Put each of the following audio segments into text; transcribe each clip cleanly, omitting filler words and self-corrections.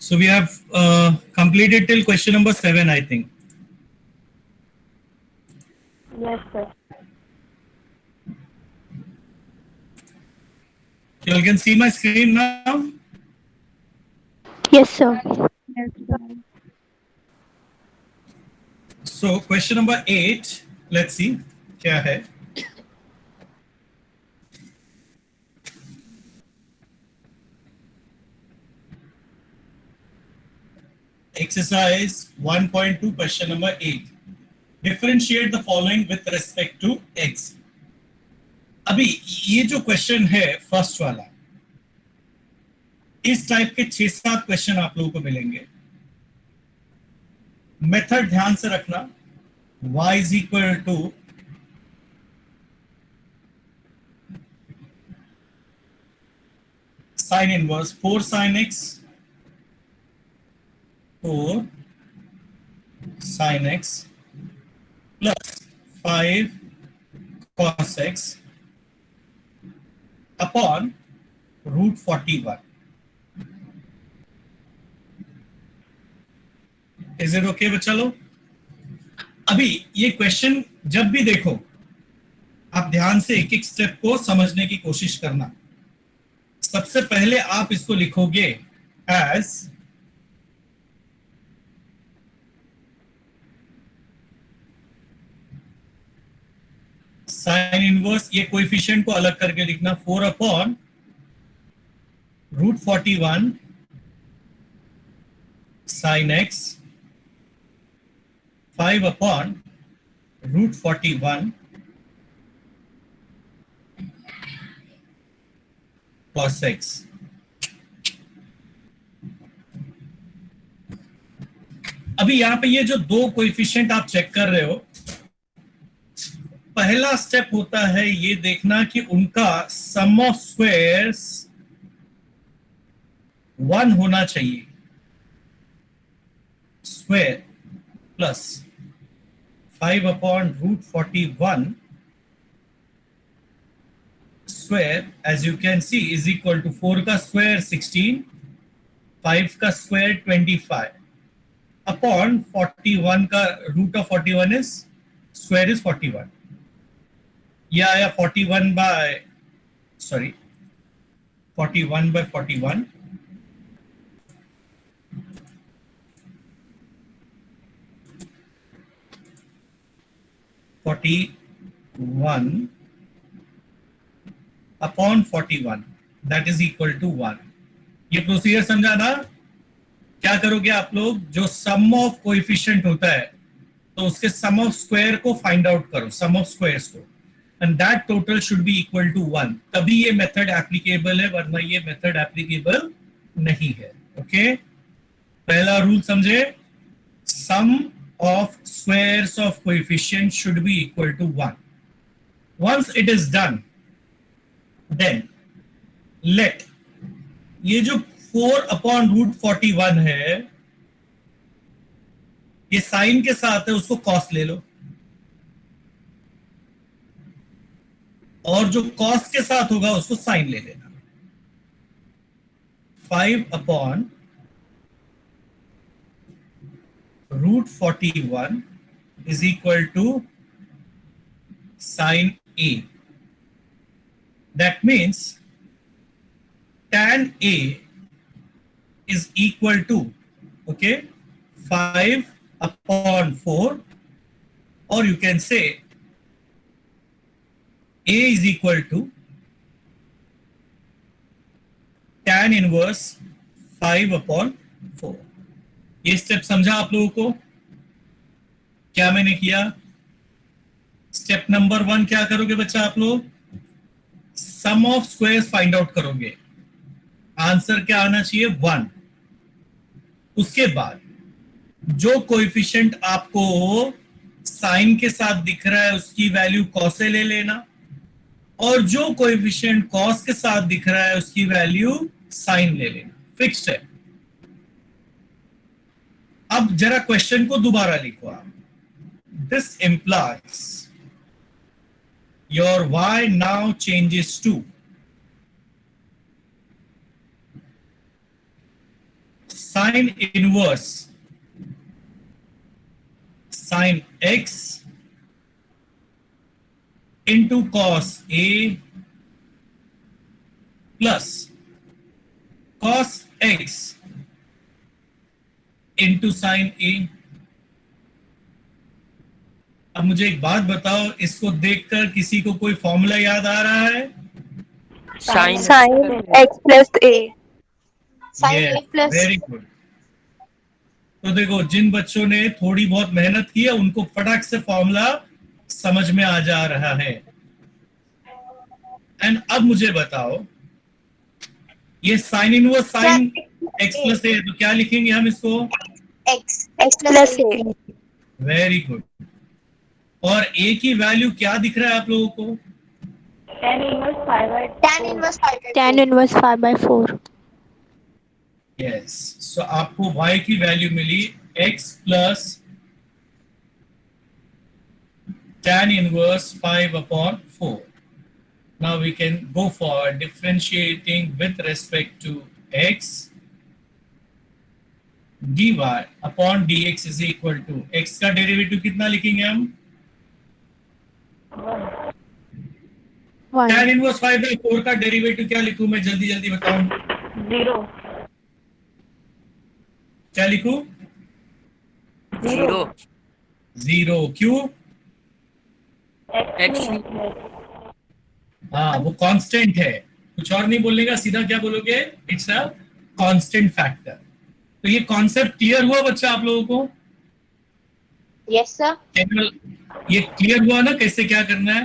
So we have completed till question number 7, I think. Yes, sir. You all can see my screen now. Yes, sir. Yes, sir. So question number 8, let's see क्या है. Exercise 1.2, question number 8. Differentiate the following with respect to x. अभी ये जो question है first वाला, इस type के 6-7 question आप लोगों को मिलेंगे. मेथड ध्यान से रखना. y is equal to sin inverse 4 sin x, 4 sin x plus 5 cos x upon root 41. Is it okay बच्चा लोग? अभी ये क्वेश्चन जब भी देखो, आप ध्यान से एक एक स्टेप को समझने की कोशिश करना. सबसे पहले आप इसको लिखोगे एज साइन इनवर्स. ये कोएफिशिएंट को अलग करके लिखना. 4 upon root 41 sine x, 5 upon root 41 cos x. अभी यहां पे ये जो दो कोएफिशिएंट आप चेक कर रहे हो, पहला स्टेप होता है ये देखना कि उनका सम ऑफ स्क्वायर्स 1 होना चाहिए. Square plus 5 upon root 41 square, as you can see, is equal to 4 का स्क्वायर 16, 5 का स्क्वायर 25 अपॉन 41 का root of 41 is square is 41. यह आया 41 by 41 41 upon 41 that is equal to 1. ये प्रोसीजर समझा ना? क्या करोगे आप लोग, जो सम ऑफ कोएफिशिएंट होता है तो उसके सम ऑफ स्क्वायर को फाइंड आउट करो, सम ऑफ स्क्वायर्स को, and that total should be equal to 1. तभी ये मेथड एप्लीकेबल है, वरना ये मेथड एप्लीकेबल नहीं है. ओके, पहला रूल समझे, sum of squares of coefficient should be equal to 1. Once it is done, then let ये जो 4 अपॉन रूट 41 है, ये साइन के साथ है, उसको कॉस ले लो, और जो कॉस के साथ होगा उसको साइन ले लेना. 5 upon root 41 is equal to sine a. That means tan A is equal to, okay, 5 upon 4, or you can say A is equal to tan inverse 5 upon 4. ये स्टेप समझा आप लोगों को? क्या मैंने किया? स्टेप नंबर 1 क्या करोगे बच्चा आप लोग? सम ऑफ स्क्वायर्स फाइंड आउट करोगे. आंसर क्या आना चाहिए? 1. उसके बाद जो कोएफिशिएंट आपको साइन के साथ दिख रहा है उसकी वैल्यू कॉस से ले लेना, और जो कोएफिशिएंट कॉस के साथ दिख रहा है उसकी वैल्यू साइन ले लेना. फिक्स्ड है. अब जरा क्वेश्चन को दोबारा लिखो आप. This implies your y now changes to sign inverse sine x into cos a plus cos x into sine a। अब मुझे एक बात बताओ, इसको देखकर किसी को कोई फॉर्मूला याद आ रहा है? Sine x plus a। Sine a plus, very good. तो देखो, जिन बच्चों ने थोड़ी बहुत मेहनत की है उनको फटाक से फॉर्मूला समझ में आ जा रहा है। एंड अब मुझे बताओ, ये sine inverse sine x plus a, तो क्या लिखेंगे हम इसको? x plus a। Very good. और a की वैल्यू क्या दिख रहा है आप लोगों को? tan inverse 5/4। यस, सो आपको y की value milli x plus tan inverse 5/4. Now we can go for differentiating with respect to x. dy upon dx is equal to x का डेरिवेटिव कितना लिखेंगे हम? tan inverse 5/4 का डेरिवेटिव क्या लिखूं मैं? जल्दी जल्दी बताऊं। 0। क्या लिखूं? 0। 0। क्यों? x। हाँ, वो कांस्टेंट है, कुछ और नहीं बोलने का, सीधा क्या बोलोगे? It's a constant factor. तो ये कॉन्सेप्ट क्लियर हुआ बच्चा आप लोगों को? Yes sir. केवल ये क्लियर हुआ ना कैसे क्या करना है?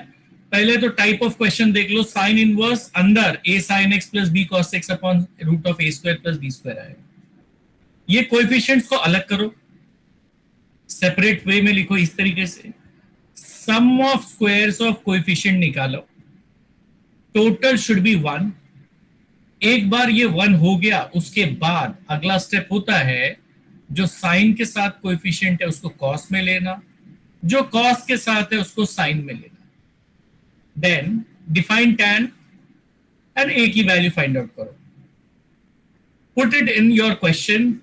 पहले तो टाइप ऑफ क्वेश्चन देख लो। साइन इनवर्स अंदर a sin x plus b cos x upon root of a square plus b square आएगा। ये कोएफिशिएंट्स को अलग करो, सेपरेट वे में लिखो इस तरीके से। सम ऑफ स्क्वायर्स ऑफ कोएफिशिएंट निकालो, टोटल शुड बी 1। एक बार ये 1 हो गया, उसके बाद अगला स्टेप होता है जो साइन के साथ कोएफिशिएंट है उसको कॉस में लेना, जो कॉस के साथ है उसको साइन में लेना। Then define tan and a की वैल्यू फाइंड आउट करो, put it in your question.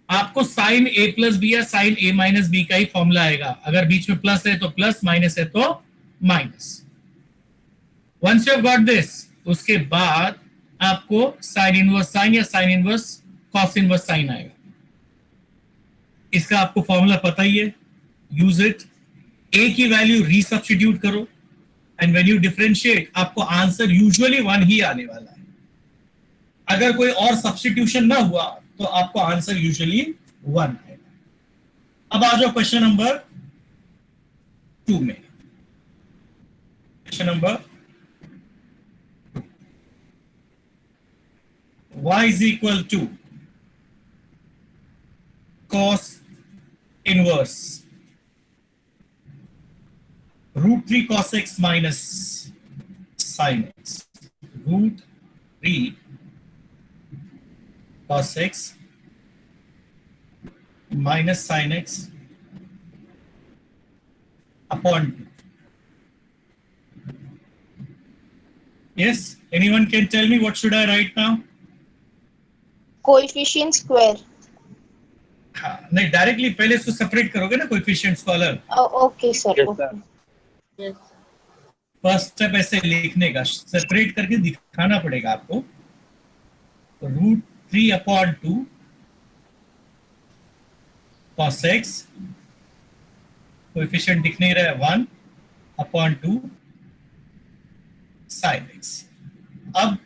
आपको साइन a प्लस बी या साइन a माइनस बी का ही फॉर्मूला आएगा। अगर बीच में प्लस है तो प्लस, माइनस है तो minus. Once you have got this, उसके बाद आपको साइन इनवर्स साइन या sine inverse cos inverse sine आएगा। इसका आपको फॉर्मूला पता ही है, यूज इट। a की वैल्यू रीसब्स्टिट्यूट करो एंड व्हेन यू डिफरेंशिएट आपको आंसर यूजुअली 1 ही आने वाला है। अगर कोई और सब्स्टिट्यूशन ना हुआ तो आपको आंसर यूजुअली 1 आएगा। अब आ जाओ क्वेश्चन नंबर 2 में। Question number y is equal to cos inverse root 3 cos x minus sin x, root 3 cos x minus sin x upon 2. Yes, anyone can tell me what should I write now? Coefficient square. हाँ, नहीं, directly पहले इसको separate करोगे ना coefficients को अलग। Okay sir. First step ऐसे लिखने का, सेपरेट करके दिखाना पड़ेगा आपको। रूट 3/2 cos x, कोएफिशिएंट दिख नहीं रहा है, 1/2 sin x। अब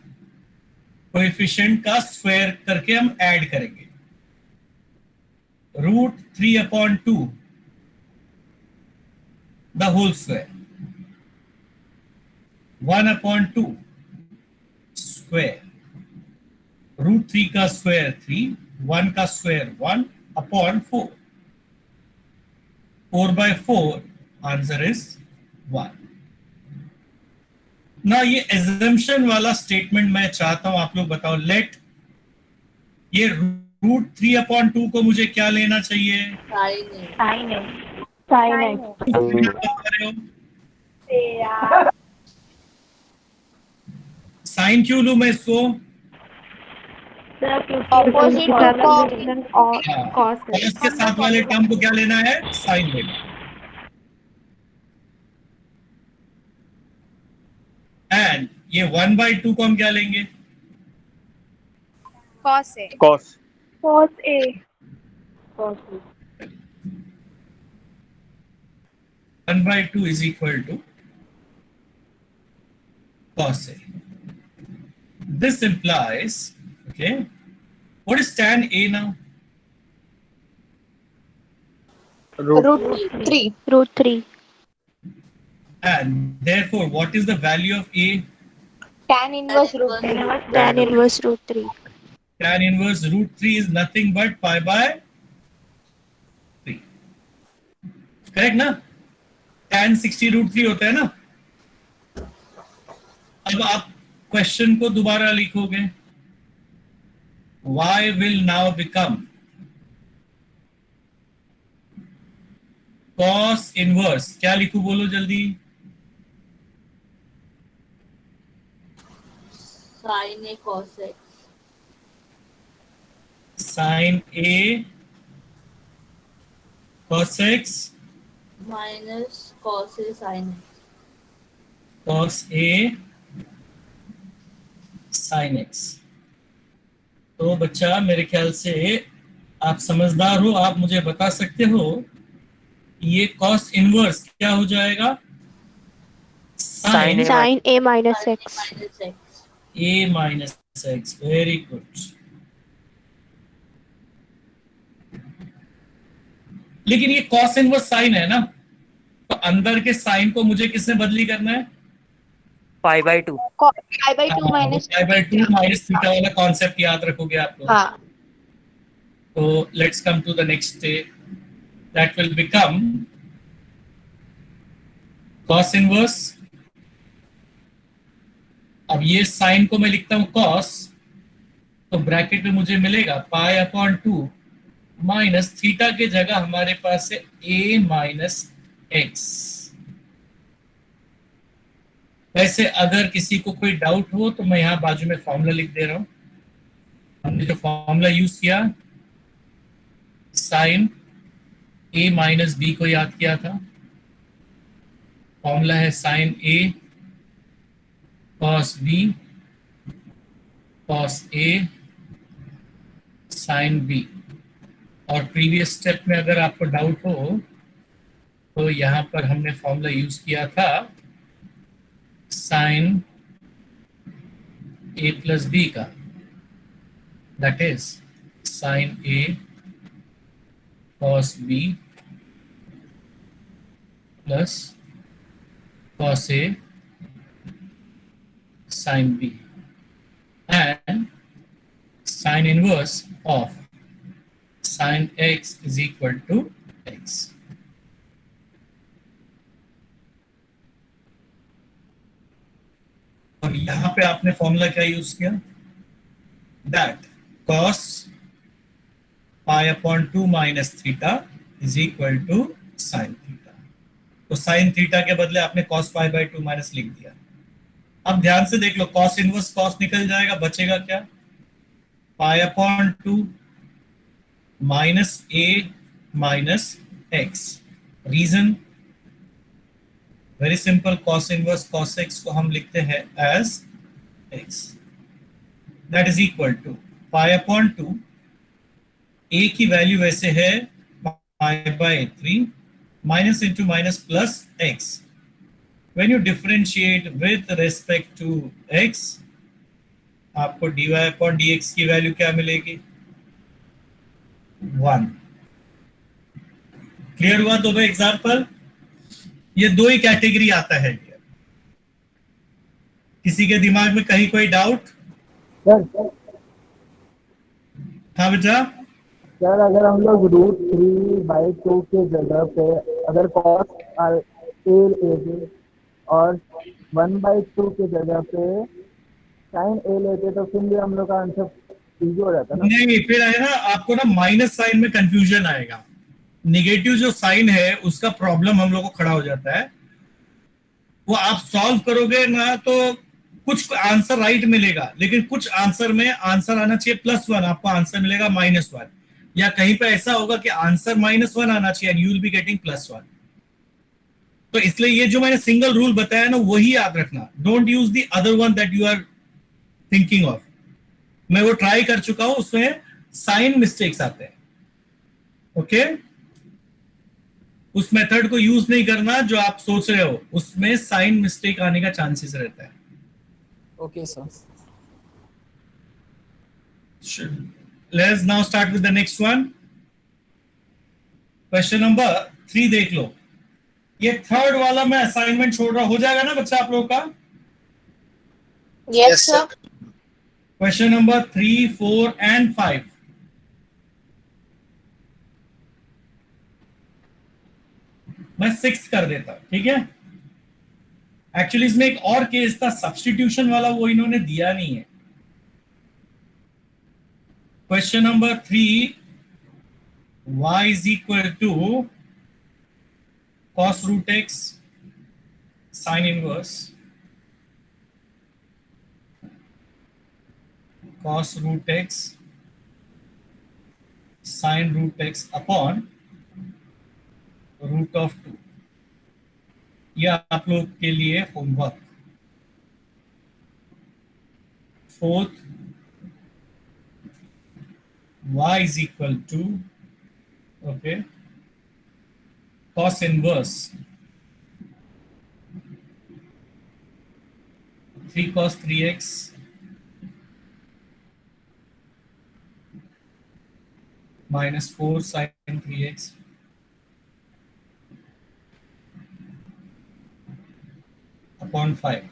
कोएफिशिएंट का स्क्वायर करके हम ऐड करेंगे। Root 3/2 the whole square, 1/2 square, root 3 का स्क्वायर 3, 1 का स्क्वायर 1/4, 4/4 आंसर इज 1। ना ये एजम्पशन वाला स्टेटमेंट मैं चाहता हूं आप लोग बताओ। लेट ये रूट 3/2 को मुझे क्या लेना चाहिए? साइन क्यों लूं मैं इसको? Opposite to cos. हाँ, cos और इसके साथ वाले टर्म को क्या लेना है, साइन लेना है। एंड ये 1/2 को हम क्या लेंगे, cos A. cos Cos A. Cos. 1/2 is equal to cos A. This implies, okay, what is tan A now? root Root 3. Root 3. And therefore, what is the value of A? Tan inverse root 3. Tan inverse root 3. Tan inverse root 3 is nothing but pi by 3. Correct ना? tan 60 root 3 होता है ना? अब आप question को दोबारा लिखोगे, y will now become cos inverse, क्या लिखूं बोलो जल्दी, sin A cos x sin A cos x minus cos A sin x. cos A sin x। तो बच्चा मेरे ख्याल से आप समझदार हो, आप मुझे बता सकते हो ये cos इनवर्स क्या हो जाएगा, Sin A Sin A minus Sin x. A minus x. A minus x। Very good. लेकिन ये cos इनवर्स साइन है ना, तो अंदर के साइन को मुझे किसने बदली करना है, pi by 2 Pi by 2 minus. pi by 2 minus theta वाला कॉन्सेप्ट याद रखोगे आप लोग। हाँ. तो let's come to the next step, that will become cos inverse. अब ये साइन को मैं लिखता हूं cos, तो ब्रैकेट में मुझे मिलेगा पाई अपॉन 2 माइनस थीटा के जगह हमारे पास है a माइनस एक्स। वैसे अगर किसी को कोई डाउट हो तो मैं यहां बाजू में फॉर्मूला लिख दे रहा हूं। हमने जो फॉर्मूला यूज किया, साइन a माइनस बी को याद किया था, फॉर्मूला है sine a cos b cos a sin b। और प्रीवियस स्टेप में अगर आपको डाउट हो तो यहां पर हमने फॉर्मूला यूज किया था साइन a प्लस b का, that is sine a cos b plus cos a sin b and sin inverse of sin x is equal to x। और यहां पे आपने फॉर्मूला क्या यूज किया, that cos pi upon 2 minus theta is equal to sin theta. तो sin theta के बदले आपने cos पाई बाय 2 माइनस लिख दिया। अब ध्यान से देख लो, cos इनवर्स cos निकल जाएगा, बचेगा क्या, pi upon 2 minus a minus x। Reason very simple, cos inverse cos x को हम लिखते हैं as x, that is equal to pi upon 2, a की वैल्यू वैसे है pi by 3 minus into minus plus x। when you differentiate with respect to x, आपको dy upon dx की value क्या मिलेगी, 1। क्लियर हुआ दोनों एग्जाम्पल? ये दो ही कैटेगरी आता है। किसी के दिमाग में कहीं कोई डाउट? हाँ बेटा, सर अगर हम लोग √3/2 के जगह पे अगर cos a लेते और 1/2 के जगह पे sin a लेते तो फिर भी हम लोग का आंसर इजी हो जाता ना। नहीं, फिर है ना आपको ना माइनस साइन में कंफ्यूजन आएगा। निगेटिव जो साइन है उसका प्रॉब्लम हम लोग को खड़ा हो जाता है। वो आप सॉल्व करोगे ना तो कुछ आंसर राइट मिलेगा, लेकिन कुछ आंसर में आंसर आना चाहिए +1, आपको आंसर मिलेगा -1, या कहीं पे ऐसा होगा कि आंसर -1 आना चाहिए and you will be getting +1। तो इसलिए ये जो मैंने सिंगल रूल बताया ना, वही याद रखना। Don't use the other one that you are thinking of. मैं वो ट्राई कर चुका हूं, उसमें साइन मिस्टेक्स आते हैं। ओके, उस मेथड को यूज नहीं करना जो आप सोच रहे हो, उसमें साइन मिस्टेक आने का चांसेस रहता है। Okay, sir. Let's now start with the next one. Question number 3 देख लो। ये थर्ड वाला मैं असाइनमेंट छोड़ रहा, हो जाएगा ना बच्चा आप लोग का? Yes, sir. Question number 3, 4 and 5। मैं 6 कर देता, ठीक है। एक्चुअली इसमें एक और केस था सब्स्टिट्यूशन वाला, वो इन्होंने दिया नहीं है। Question number 3, y is equal to cos root x sin inverse cos root x sin root x upon root of 2। यह आप लोग के लिए homework. Fourth, y is equal to okay cos inverse 3 cos 3x minus 4 sin 3x upon 5।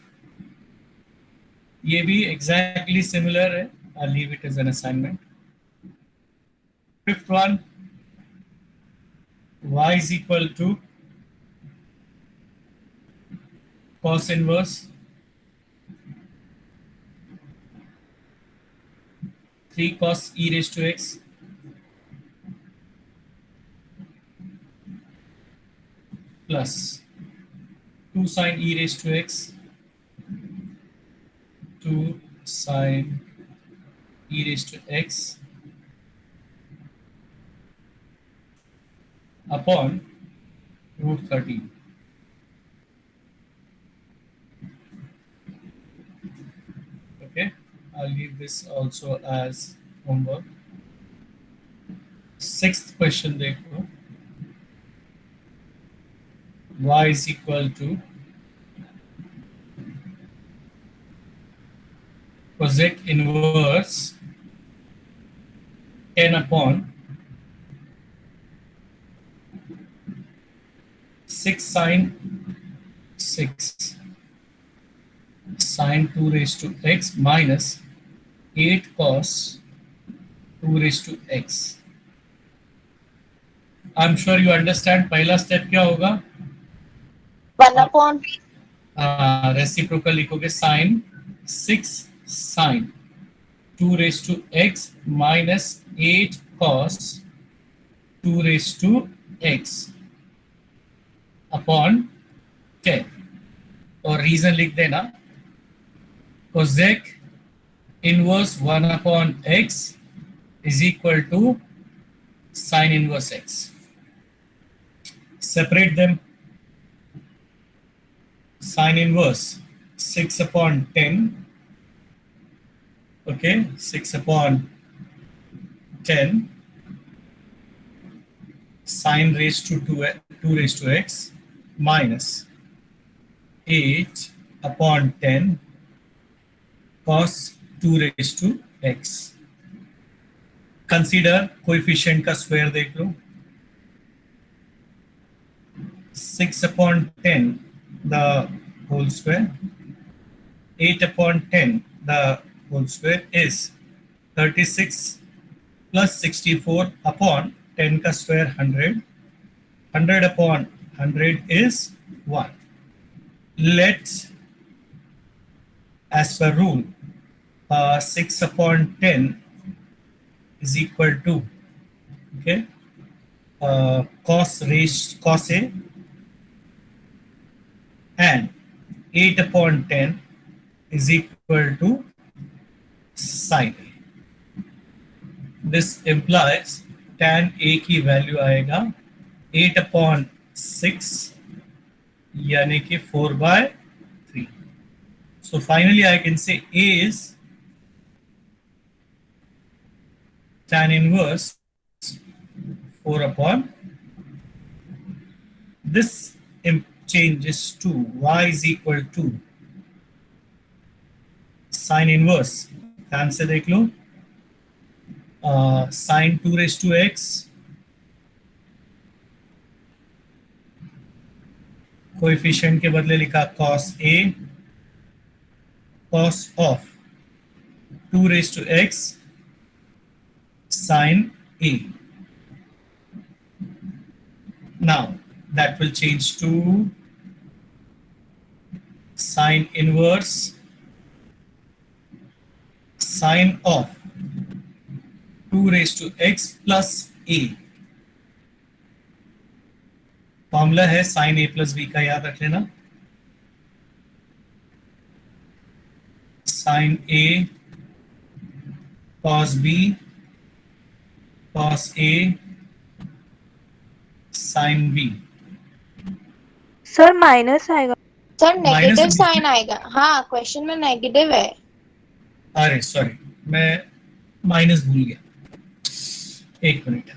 ये भी exactly similar है। I'll leave it as an assignment। Fifth one, y is equal to cos inverse 3 cos e raised to x plus 2 sin e raised to x 2 sin e raised to x upon root 13। Okay, I'll leave this also as homework। Sixth question देखो, y is equal to cosec inverse 10 upon 6 sin 6 sin 2 raised to x minus 8 cos 2 raised to x। I'm sure you understand। पहला step क्या होगा? 1 upon reciprocal लिखोगे, sin 6 sin 2 raised to x minus 8 cos 2 raised to x upon 10। और reason लिख देना, cosec inverse 1 upon x is equal to sin inverse x। Separate them. sin inverse 6 upon 10, okay, 6 upon 10 sin raised to 2 raised to x minus 8 upon 10 cos 2 raised to x। Consider coefficient का square देख लो। 6 upon 10 the whole square, 8 upon 10 the whole square is 36 plus 64 upon 10 का square 100, 100 upon 100 is 1। Let as per rule 6 upon 10 is equal to okay cos a and 8 upon 10 is equal to sin A. This implies tan A की value आएगा 8/6 यानी कि 4/3. So finally I can say A is tan inverse 4/. This changes to y is equal to sin inverse. ध्यान से देख लो, sin 2 raised to x coefficient के बदले लिखा cos a cos of 2 raised to x sin a. Now that will change to sin inverse sin of 2 raised to x plus a. Formula है sin a plus b का, याद रख लेना. sin a cos b cos a sin b. Sir minus आएगा. Sir negative Minus- sign आएगा. हाँ, question में negative है. अरे सॉरी, मैं माइनस भूल गया. एक minute.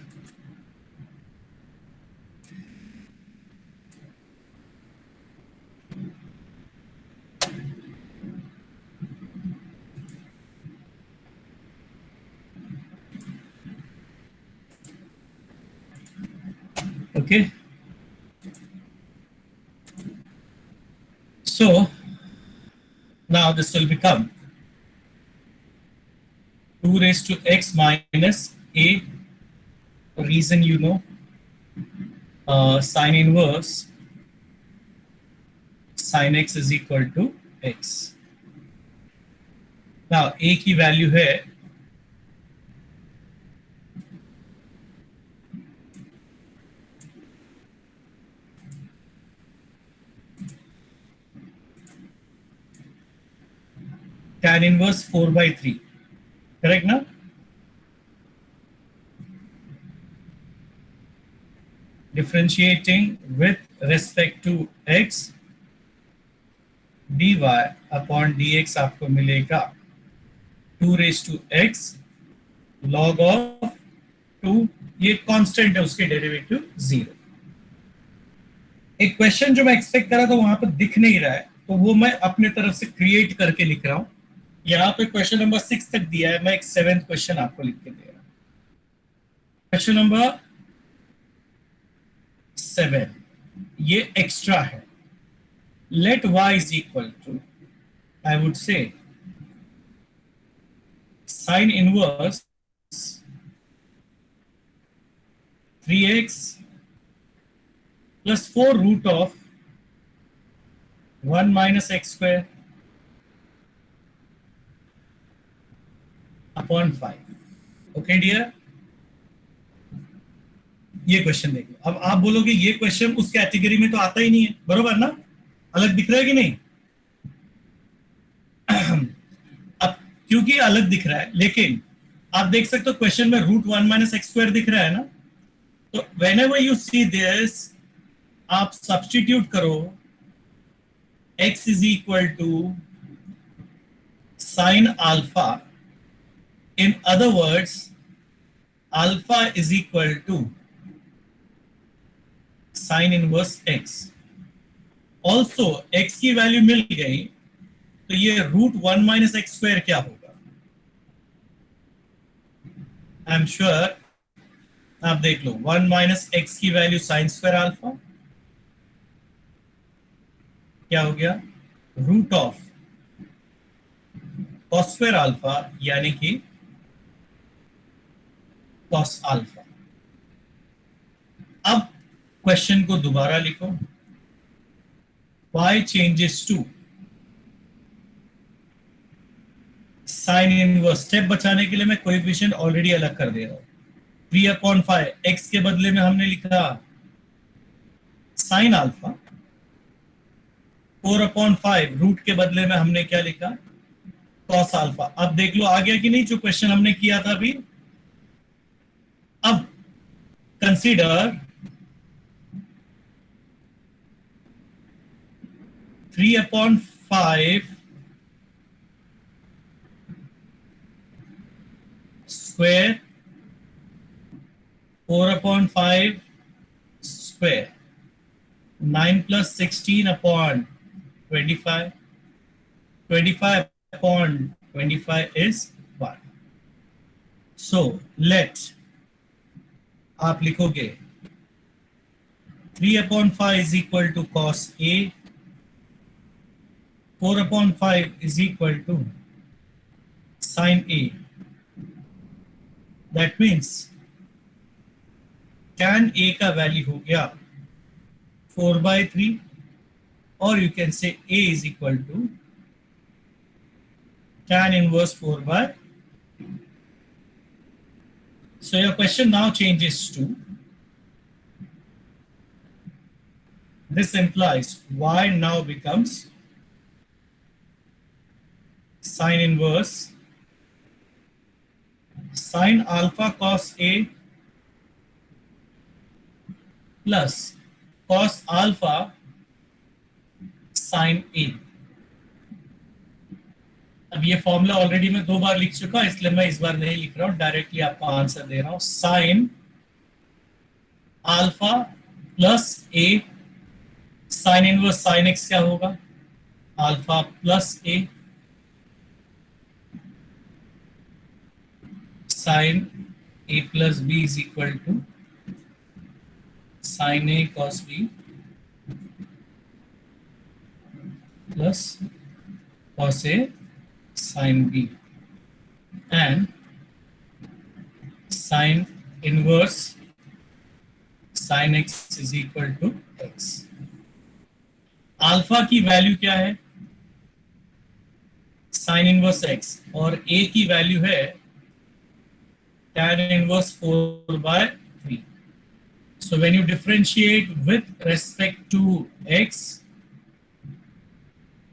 Okay. So now this will become 2 raised to x minus a. Reason you know, sin inverse sin x is equal to x. Now a की वैल्यू है tan inverse 4/3. Correct ना? Differentiating with respect to x, dy upon dx आपको मिलेगा 2 raised to x log of 2. ये constant है, उसके derivative 0. एक question जो मैं एक्सपेक्ट कर रहा था वहां पर दिख नहीं रहा है, तो वो मैं अपने तरफ से क्रिएट करके लिख रहा हूं. यहाँ पे क्वेश्चन नंबर 6 तक दिया है, मैं एक 7th क्वेश्चन आपको लिख के दे रहा हूं. क्वेश्चन नंबर 7 ये एक्स्ट्रा है. Let y is equal to, I would say sine inverse 3x plus 4 root of 1 minus x square upon 5. Okay dear, ये क्वेश्चन देखो. अब आप बोलोगे ये क्वेश्चन उस कैटेगरी में तो आता ही नहीं है, बरोबर ना? अलग दिख रहा है कि नहीं? अब क्योंकि अलग दिख रहा है, लेकिन आप देख सकते हो क्वेश्चन में रूट 1 माइनस एक्स स्क्वायर दिख रहा है ना. तो whenever you see this, आप सब्स्टिट्यूट करो x is equal to sin alpha. In other words, alpha is equal to sin inverse x. Also x की वैल्यू मिल गई, तो ये रूट 1 माइनस एक्स स्क्वायर क्या होगा? आई एम श्योर आप देख लो. 1 माइनस एक्स की वैल्यू साइन स्क्वायर अल्फा क्या हो गया? Root of cos square alpha यानी कि कॉस अल्फा. अब क्वेश्चन को दोबारा लिखो. y changes to sine inverse. Step बचाने के लिए मैं कोएफिशिएंट ऑलरेडी अलग कर दे रहा हूं. 3/5 x के बदले में हमने लिखा साइन अल्फा 4/5 रूट के बदले में हमने क्या लिखा, कॉस अल्फा। अब देख लो आ गया कि नहीं जो क्वेश्चन हमने किया था अभी। अब consider 3/5 square 4/5 square 9 + 16/25 25/25 is 1. So let आप लिखोगे 3/5 is equal to cos A, 4/5 is equal to sin A. That means tan A का वैल्यू हो गया 4/3 or you can say A is equal to tan inverse 4/3. So your question now changes to, this implies y now becomes sin inverse sin alpha cos A plus cos alpha sin A. अब ये formula already मैं 2 बार लिख चुका हूं, इसलिए मैं इस बार नहीं लिख रहा हूं, डायरेक्टली आपको आंसर दे रहा हूं। Sine alpha plus a, sine inverse sine x क्या होगा, alpha plus a sine a plus b is equal to sine a cos b plus cos a sin B, and sin inverse sin x is equal to x. Alpha की value क्या है, sin inverse x, और a की value है tan inverse 4/3. So when you differentiate with respect to x,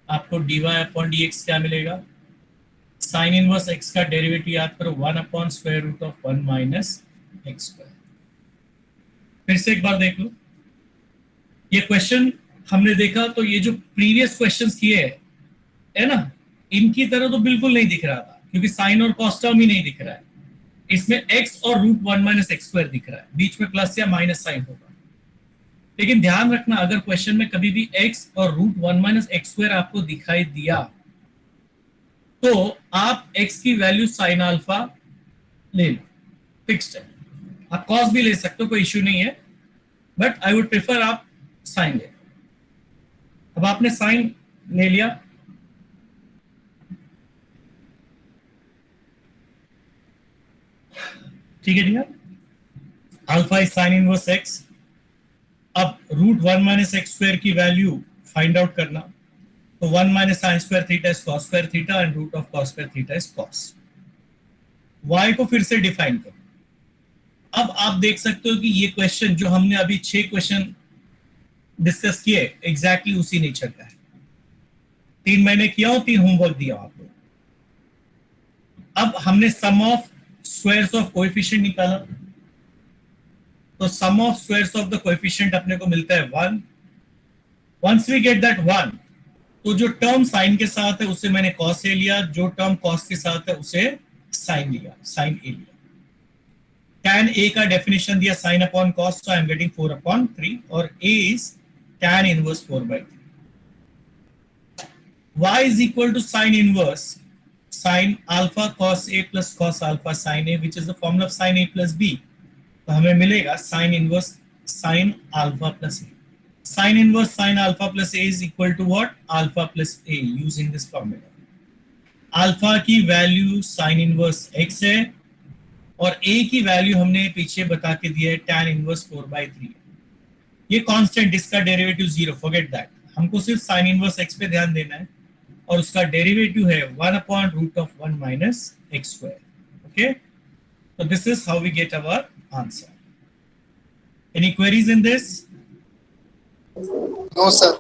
आपको dy/dx क्या मिलेगा, sign inverse x का डेरिवेटिव याद करो 1/√1 - x²। फिर से एक बार देख लो, ये क्वेश्चन हमने देखा तो ये जो प्रीवियस क्वेश्चंस किए है ना, इनकी तरह तो बिल्कुल नहीं दिख रहा था, क्योंकि साइन और कॉस टर्म ही नहीं दिख रहा है। इसमें x और √1 - x² दिख रहा है, बीच में प्लस या माइनस साइन होगा। लेकिन ध्यान रखना, अगर क्वेश्चन में कभी भी x और √1 - x² आपको दिखाई दिया तो आप x की वैल्यू साइन अल्फा ले लो, फिक्स्ड है। आप कॉस भी ले सकते हो, कोई इश्यू नहीं है, बट आई वुड प्रेफर आप साइन ले। अब आपने साइन ले लिया, ठीक है भैया, alpha is sine inverse x। अब √1 - x² की वैल्यू फाइंड आउट करना, तो 1 - sin² theta is cos² theta and √cos² theta is cos। y को फिर से डिफाइन करो। अब आप देख सकते हो कि ये क्वेश्चन जो हमने अभी 6 क्वेश्चन डिस्कस किए एग्जैक्टली उसी नेचर का है। 3 महीने किया हो, 3 होमवर्क दिया आपको। अब हमने sum of squares of coefficient निकाला, तो sum of squares of the coefficient अपने को मिलता है 1। वंस वी गेट दैट 1, तो जो टर्म साइन के साथ है उसे मैंने कॉस ए लिया, जो टर्म कॉस के साथ है उसे साइन लिया, साइन ए लिया। tan a का डेफिनेशन दिया sin upon cos, so I am getting 4/3, और a is tan inverse 4/3. y is equal to sin inverse sin alpha cos a plus cos alpha sin a, which is the formula of sin a plus b. तो हमें मिलेगा sin inverse sin alpha plus a. Sin inverse sin alpha plus a is equal to what? Alpha plus a, using this formula. Alpha की value sin inverse x है, और a की value हमने पीछे बता के दिया है tan inverse 4/3। ये कांस्टेंट, इसका डेरिवेटिव 0, फॉरगेट दैट। हमको सिर्फ sin inverse x पे ध्यान देना है, और उसका डेरिवेटिव है 1/√1 - x²। Okay, so this is how we get our answer. Any queries in this? No, sir.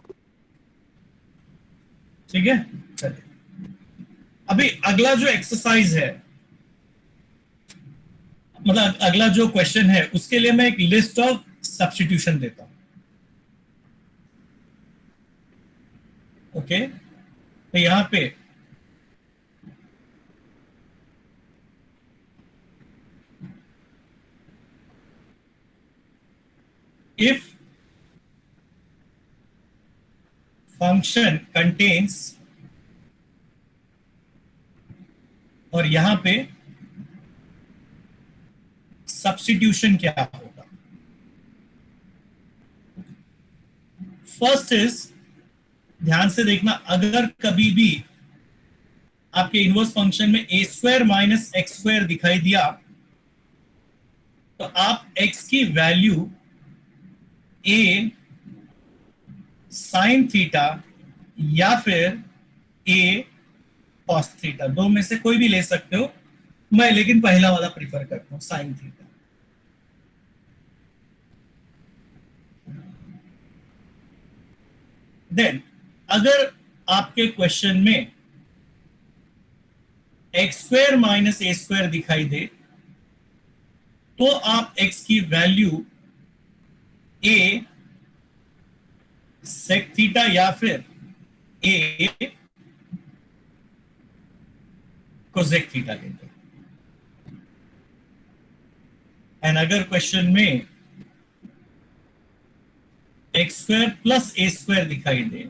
ठीक है, चलिए अभी अगला जो एक्सरसाइज है, मतलब अगला जो क्वेश्चन है, उसके लिए मैं एक लिस्ट ऑफ सब्स्टिट्यूशन देता हूं। ओके, तो यहां पे इफ फंक्शन कंटेन्स, और यहां पे सब्स्टिट्यूशन क्या होगा। फर्स्ट इज, ध्यान से देखना, अगर कभी भी आपके इनवर्स फंक्शन में ए स्क्वायर माइनस एक्स स्क्वायर दिखाई दिया, तो आप x की वैल्यू a साइन थीटा या फिर a कॉस थीटा, दो में से कोई भी ले सकते हो, मैं लेकिन पहला वाला प्रीफर करता हूं, साइन थीटा। देन अगर आपके क्वेश्चन में एक्स स्क्वायर माइनस ए स्क्वायर दिखाई दे, तो आप x की वैल्यू a सेक थीटा या फिर a कोसेक थीटा लेते हैं। एंड अगर क्वेश्चन में एक्स स्क्वायर प्लस ए स्क्वायर दिखाई दे,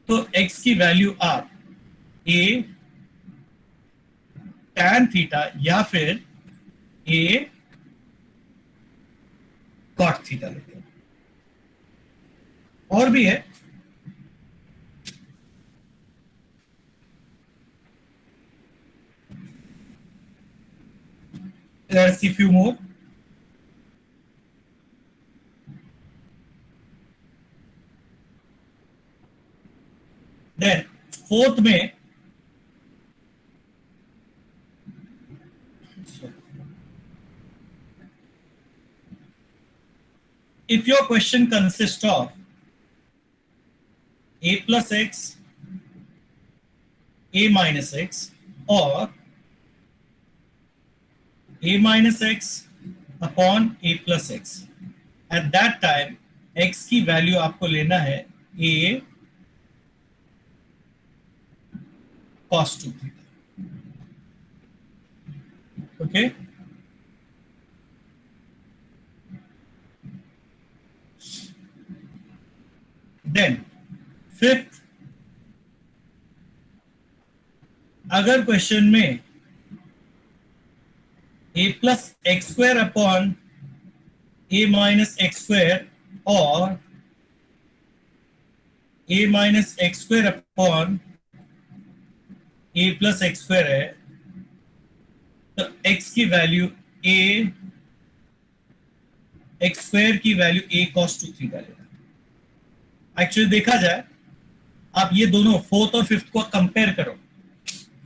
तो x की वैल्यू आप a tan थीटा या फिर a cot थीटा लेते हैं। और भी है, let's see few more. Then fourth में if your question consists of a plus x, a minus x, or a minus x upon a plus x, at that time x की value आपको लेना है a cos 2 theta. Okay, then fifth, अगर question में a plus x square upon a minus x square और a minus x square upon a plus x square है, तो x की वैल्यू a एक्स स्क्वायर की वैल्यू a cos 2 थीटा लेना। Actually देखा जाए, आप ये दोनों फोर्थ और फिफ्थ को कंपेयर करो,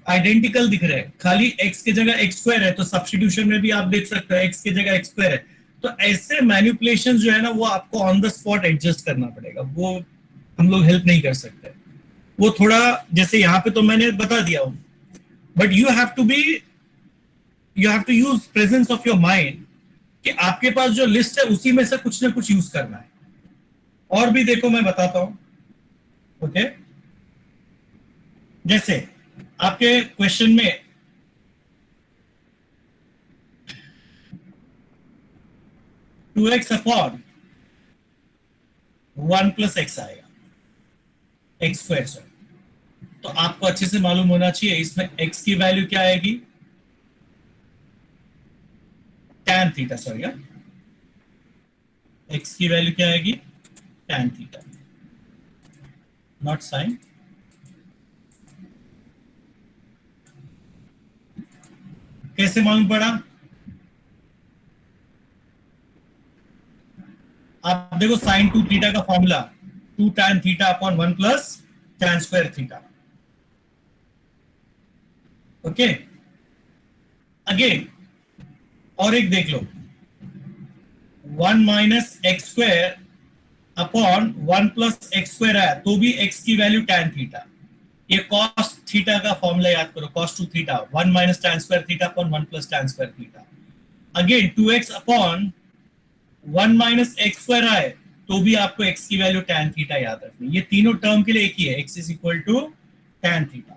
आइडेंटिकल दिख रहे हैं, खाली x की जगह एक्स स्क्वायर है, तो सब्स्टिट्यूशन में भी आप देख सकते हो x की जगह एक्स स्क्वायर है। तो ऐसे मैनिपुलेशन जो है ना, वो आपको ऑन द स्पॉट एडजस्ट करना पड़ेगा, वो हम लोग हेल्प नहीं कर सकते। वो थोड़ा जैसे यहाँ पे तो मैंने बता दिया हूं, but you have to use presence of your mind कि आपके पास जो लिस्ट है उसी में से कुछ ना कुछ यूज करना है। और भी देखो, मैं बताता हूं। ओके, जैसे आपके क्वेश्चन में two x upon 1 plus x आएगा, एक्स स्क्वायर सॉरी, तो आपको अच्छे से मालूम होना चाहिए इसमें x की वैल्यू क्या आएगी, tan थीटा, सॉरी, x की वैल्यू क्या आएगी, tan थीटा, नॉट साइन। कैसे मालूम पड़ा? आप देखो साइन 2 थीटा का formula 2 tan theta upon 1 plus tan square theta. Okay, again और एक देख लो, 1 minus x square upon 1 plus x square आया तो भी x की वैल्यू tan थीटा. ये cos थीटा का फॉर्मूला याद करो, cos 2 theta 1 minus tan square theta upon 1 plus tan square theta. Again 2x upon 1 minus x square आए तो भी आपको x की वैल्यू tan थीटा याद रखनी. ये तीनों टर्म के लिए एक ही है, x is equal to tan theta.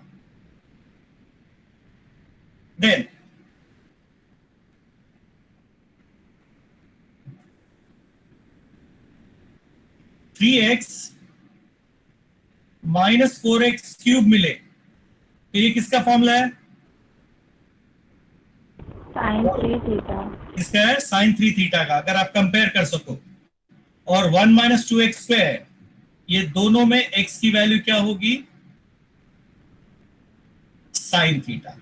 Then three x minus 4x cube मिले तो ये किसका फॉर्मूला है? Sin 3 theta. इसका है साइन 3 थीटा का, अगर आप कंपेयर कर सको. और 1 माइनस 2x स्क्वायर, ये दोनों में x की वैल्यू क्या होगी? Sine theta.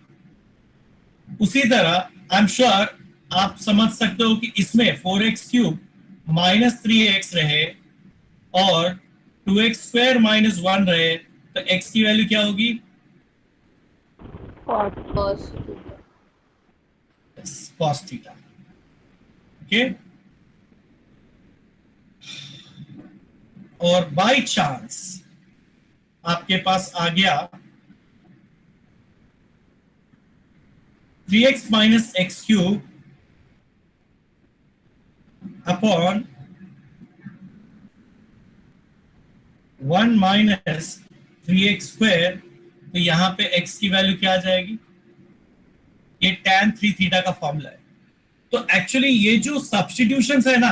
उसी तरह आई एम श्योर आप समझ सकते हो कि इसमें 4x क्यूब माइनस 3x रहे और 2x स्क्वायर माइनस 1 रहे तो x की वैल्यू क्या होगी? cos theta. cos theta. Okay. और बाय चांस आपके पास आ गया 3x minus x cube upon 1 minus 3x square, तो यहां पे x की वैल्यू क्या आ जाएगी? ये tan 3 थीटा का फॉर्मूला है. तो एक्चुअली ये जो सब्स्टिट्यूशंस है ना,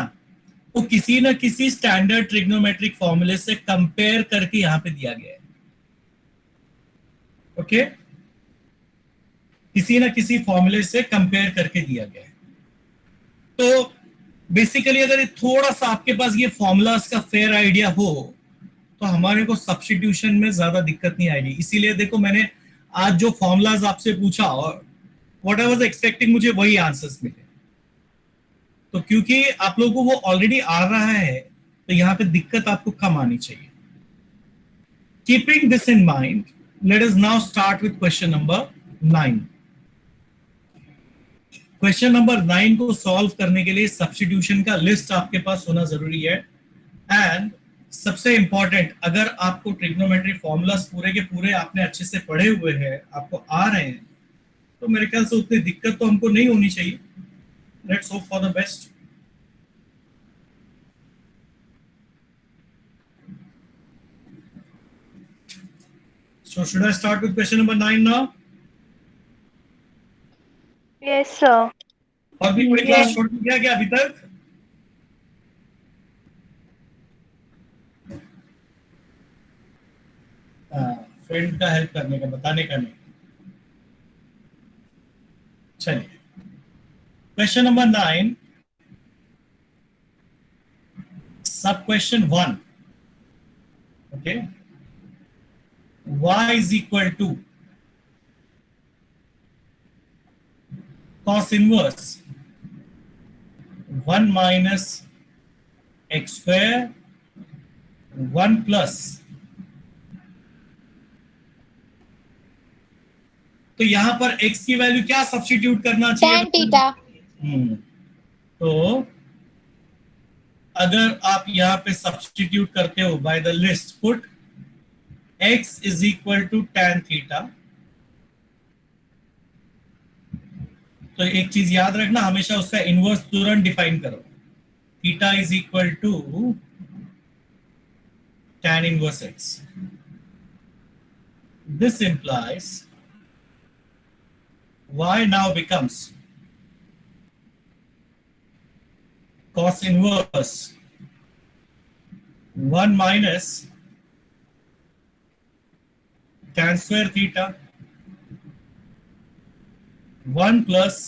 वो किसी ना किसी स्टैंडर्ड ट्रिग्नोमेट्रिक फॉर्मूले से कंपेयर करके यहां पे दिया गया है. ओके. किसी ना किसी फॉर्मूले से कंपेयर करके दिया गया है. तो बेसिकली अगर थोड़ा सा आपके पास ये फॉर्मूलास का फेयर आइडिया हो तो हमारे को सब्स्टिट्यूशन में ज्यादा दिक्कत नहीं आएगी. इसीलिए देखो मैंने आज जो फॉर्मूलाज आपसे पूछा और व्हाट आई वाज एक्सपेक्टिंग मुझे वही आंसर्स मिले. तो क्योंकि आप लोगों को वो ऑलरेडी आ रहा है तो यहाँ पे दिक्कत आपको कम आनी चाहिए. Keeping this in mind, let us now start with question number 9. Question number 9 को सॉल्व करने के लिए सब्स्टिट्यूशन का लिस्ट आपके पास होना जरूरी है. एंड सबसे इंपॉर्टेंट, अगर आपको ट्रिग्नोमेट्री फॉर्मूलास पूरे के पूरे आपने अच्छे से पढ़े हुए हैं, आपको आ रहे हैं, तो मेरे ख्याल से उतनी दिक्कत तो हमको नहीं होनी चाहिए. Let's hope for the best. So should I start with question number 9 now? Yes, sir. और भी कोई क्लास छोड़ दिया क्या अभी तक? फ्रेंड का हेल्प करने का, बताने का नहीं. चलिए क्वेश्चन नंबर 9, सब question 1. Okay. y is equal to cos inverse 1 minus x square 1 plus. तो यहां पर x की वैल्यू क्या सब्स्टिट्यूट करना चाहिए? tan theta. तो अगर आप यहां पे सब्स्टिट्यूट करते हो by the list, put x is equal to tan theta. तो एक चीज याद रखना, हमेशा उसका इनवर्स तुरंत डिफाइन करो. Theta is equal to tan inverse x. This implies y now becomes cos inverse 1 minus tan square theta 1 plus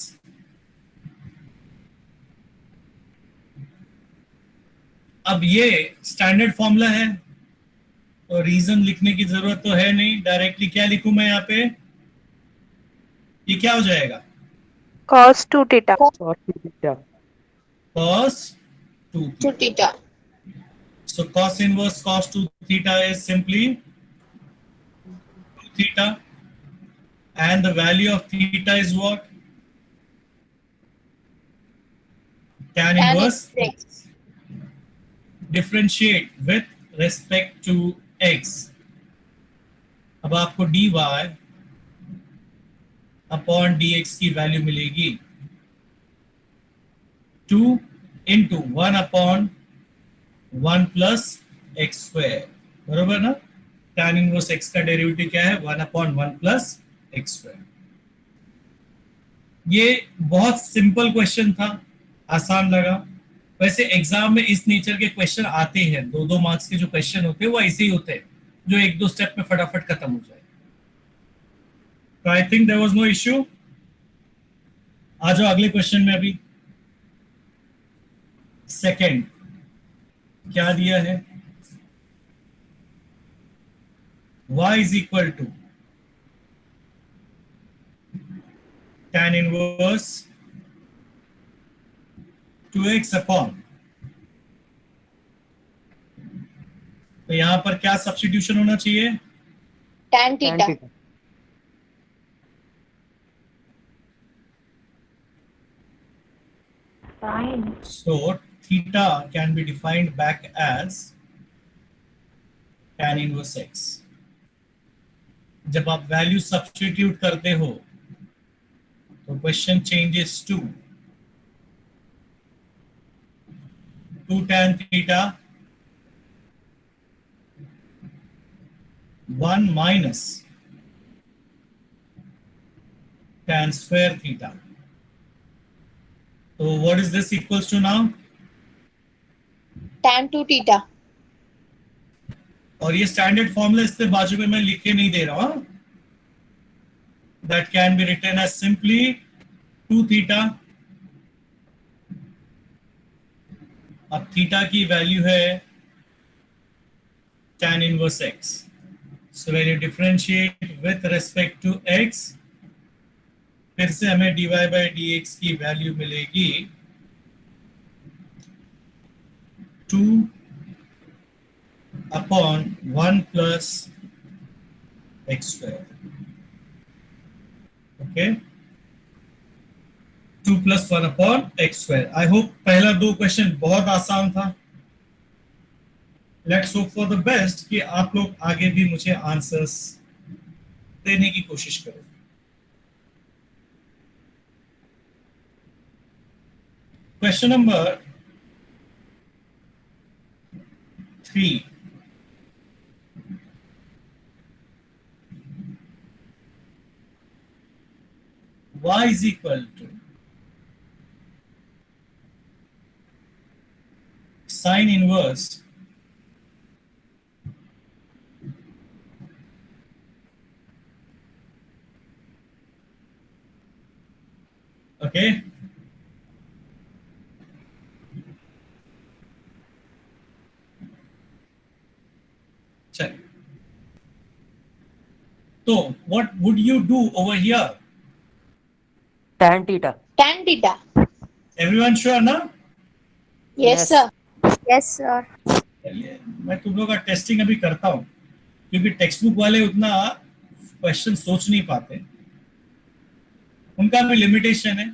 अब ये स्टैंडर्ड फॉर्मूला है तो रीजन लिखने की जरूरत तो है नहीं. डायरेक्टली क्या लिखूं मैं यहाँ पे? ये क्या हो जाएगा? Cos 2 theta. cos 2 theta. cos 2 2 theta. So cos inverse cos 2 theta is simply 2 theta, and the value of theta is what? Tan Tan inverse x. Differentiate with respect to x, अब आपको dy अपॉन dx की value मिलेगी 2 into 1 upon 1 plus x square, बरोबर ना। tan inverse x का derivative क्या है, 1 upon 1 plus x square. ये बहुत सिंपल क्वेश्चन था, आसान लगा। वैसे एग्जाम में इस नेचर के क्वेश्चन आते हैं, 2-2 मार्क्स के जो क्वेश्चन होते हैं वो ऐसे ही होते हैं, जो 1-2 स्टेप में फटाफट खत्म हो जाए। तो I think there was no issue. आ जाओ अगले क्वेश्चन में। अभी सेकंड क्या दिया है, y is equal to tan inverse 2x upon, तो यहां पर क्या सब्स्टिट्यूशन होना चाहिए, tan theta. Fine. so theta can be defined back as tan inverse x। जब आप वैल्यू सब्स्टिट्यूट करते हो तो question changes to 2 tan theta 1 minus tan square theta। तो what is this equals to now, tan 2 theta. और ये standard formula इससे बाजू में मैं लिख के नहीं दे रहा हूं, that can be written as simply 2 theta. अब थीटा की वैल्यू है tan inverse x, so when you differentiate with respect to x, फिर से हमें dy बाई dx की वैल्यू मिलेगी 2 upon 1 plus x square. Okay, 2 plus 1 upon x square. I hope पहला 2 question बहुत आसान था। Let's hope for the best कि आप लोग आगे भी मुझे आंसर्स देने की कोशिश करो। Question number 3, y is equal to sine inverse okay, check। तो what would you do over here, tan theta। Tan theta. everyone sure ना। Yes, Yes. sir. Yes, sir. चलिए मैं तुम लोग का टेस्टिंग अभी करता हूं, क्योंकि टेक्स्ट बुक वाले उतना क्वेश्चन सोच नहीं पाते, उनका भी लिमिटेशन है।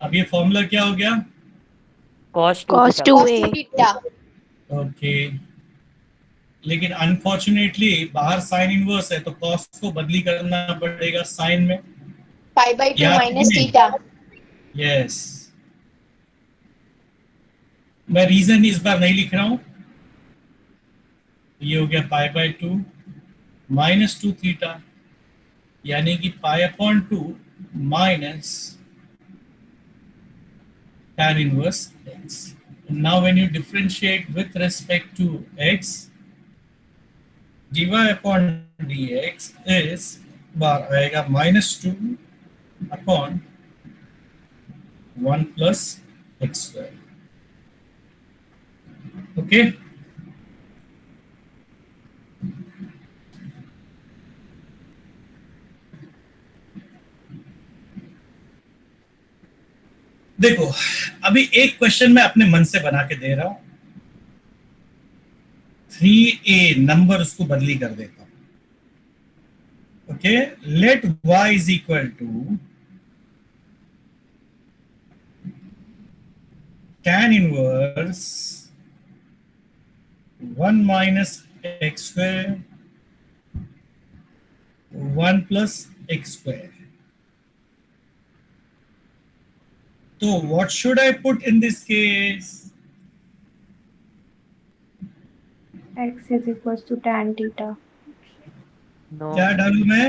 अब ये फॉर्मूला क्या हो गया, cos 2 Cos theta। 2a. Cos 2 theta. Okay, लेकिन अनफॉर्चुनेटली बाहर साइन इनवर्स है तो कॉस को बदली करना पड़ेगा साइन में। Pi by 2 Yeah. minus theta. Yes, मैं रीजन इस बार नहीं लिख रहा हूं। ये हो गया पाई बाय 2 माइनस 2 थीटा, यानी कि पाई upon 2 minus tan inverse x। Now when you differentiate with respect to x, dy upon dx is बार आएगा -2 upon 1 plus x square। Okay, देखो अभी एक क्वेश्चन मैं अपने मन से बना के दे रहा हूं, 3a नंबर उसको बदली कर देता हूं। Okay, let y is equal to tan inverse 1 minus x square 1 plus x square. तो what should I put in this case? X is equals to tan theta. No. क्या डालू मैं?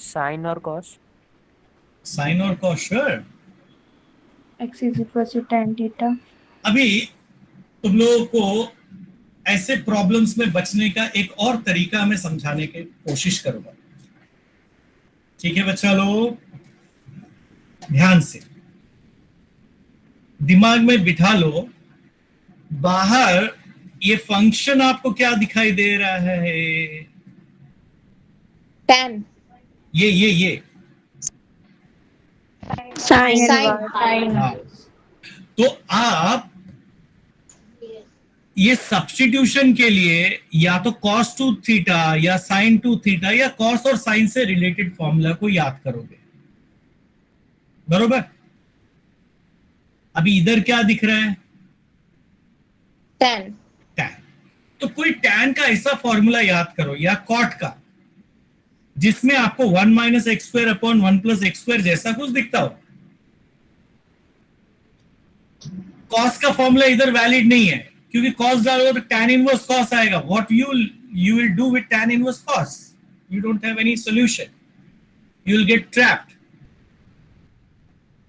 Sin और cos. साइन और cos, sure. X is equals to tan theta. अभी तुम लोगों को ऐसे प्रॉब्लम्स में बचने का एक और तरीका मैं समझाने की कोशिश करूंगा। ठीक है बच्चा लोग, ध्यान से दिमाग में बिठा लो। बाहर ये फंक्शन आपको क्या दिखाई दे रहा है? tan, ये Sin Sin. inverse. हाँ। तो आप ये सब्स्टिट्यूशन के लिए या तो cos टू थीटा या sin टू थीटा या cos और sin से रिलेटेड फॉर्मूला को याद करोगे, बरोबर? अभी इधर क्या दिख रहा है? tan, tan। तो कोई tan का ऐसा फॉर्मूला याद करो या cot का जिसमें आपको 1 minus x square upon 1 plus x square जैसा कुछ दिखता हो। cos का फॉर्मूला इधर वैलिड नहीं है क्योंकि cos डालोगे तो tan इनवर्स cos आएगा। What you will do with tan inverse cos? You don't have any solution, you will get trapped।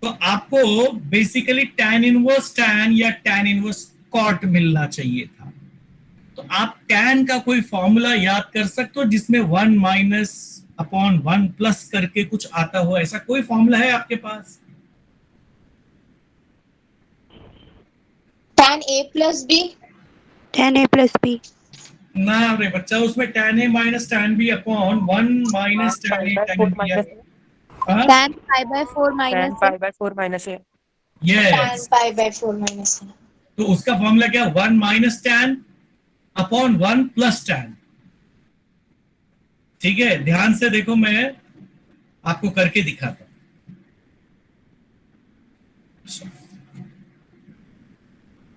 तो आपको बेसिकली tan इनवर्स tan या tan इनवर्स cot मिलना चाहिए था। तो आप tan का कोई फॉर्मूला याद कर सकते हो जिसमें 1 माइनस अपॉन 1 प्लस करके कुछ आता हो, ऐसा कोई फॉर्मूला है आपके पास? tan a plus b, Tan a plus b. ना रे बच्चा, उसमें tan a minus tan b upon 1 minus tan a tan b minus हाँ Tan pi by 4 tan minus pi by 4 minus a. tan yes. pi by 4 minus a. तो उसका formula क्या? 1 minus tan upon 1 plus tan। ठीक है, ध्यान से देखो, मैं आपको करके दिखाता हूं।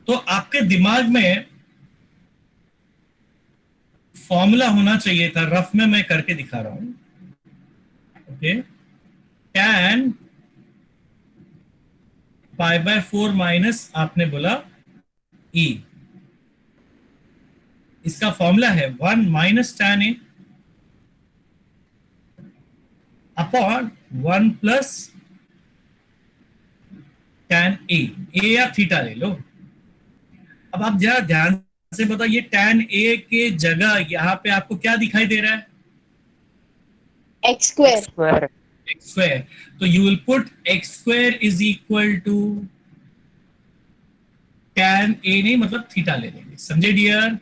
तो आपके दिमाग में फॉर्मूला होना चाहिए था, रफ में मैं करके दिखा रहा हूं। Okay, tan pi by 4 minus आपने बोला e, इसका फॉर्मूला है 1 minus tan a upon 1 plus tan a या थीटा ले लो। अब आप जरा ध्यान से बताइए, tan a के जगह यहां पे आपको क्या दिखाई दे रहा है? x square, Square. x square। तो you will put x square is equal to tan a, नहीं मतलब थीटा ले लेंगे, समझे dear?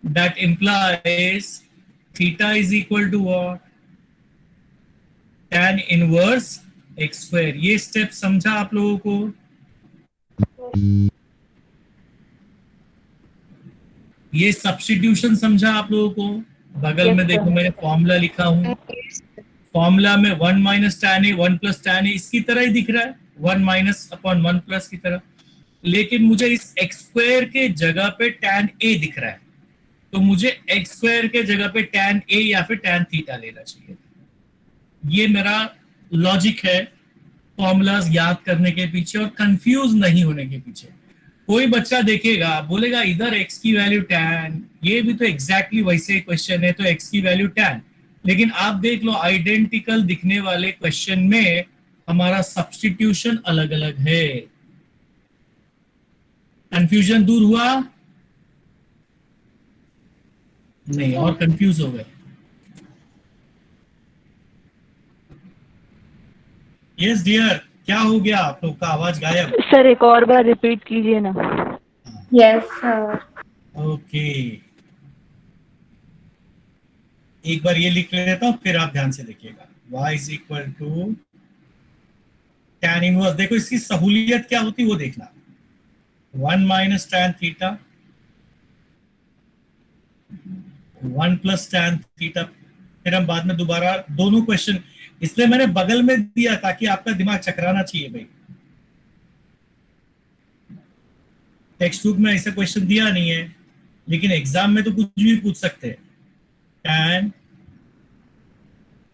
That implies theta is equal to what? tan inverse x square। ये स्टेप समझा आप लोगों को? ये सब्स्टिट्यूशन समझा आप लोगों को? बगल में देखो मैंने फॉर्मूला लिखा हूं, फॉर्मूला में 1 minus tan a 1 plus tan a इसकी तरह ही दिख रहा है, 1 माइनस अपॉन 1 प्लस की तरह। लेकिन मुझे इस x स्क्वायर के जगह पे tan a दिख रहा है, तो मुझे x स्क्वायर के जगह पे tan a या फिर tan थीटा लेना चाहिए। ये मेरा लॉजिक है फॉर्मूलाज याद करने के पीछे और कंफ्यूज नहीं होने के पीछे। कोई बच्चा देखेगा बोलेगा इधर x की वैल्यू tan, ये भी तो एग्जैक्टली वैसे क्वेश्चन है, तो x की वैल्यू tan। लेकिन आप देख लो आइडेंटिकल दिखने वाले क्वेश्चन में हमारा सब्स्टिट्यूशन अलग अलग है। कंफ्यूजन दूर हुआ? नहीं, और कंफ्यूज हो गए? यस डियर, क्या हो गया? आप लोग का आवाज गायब। सर एक और बार रिपीट कीजिए ना। Yes, sir. ओके, एक बार ये लिख लेता हूं फिर आप ध्यान से देखिएगा। y is equal to tan inverse, देखो इसकी सहूलियत क्या होती वो देखना, 1 minus tan theta, 1 plus tan theta. फिर हम बाद में दोबारा दोनों क्वेश्चन, इसलिए मैंने बगल में दिया ताकि आपका दिमाग चकराना चाहिए भाई। टेक्स्ट बुक में ऐसा क्वेश्चन दिया नहीं है, लेकिन एग्जाम में तो कुछ भी पूछ सकते हैं। tan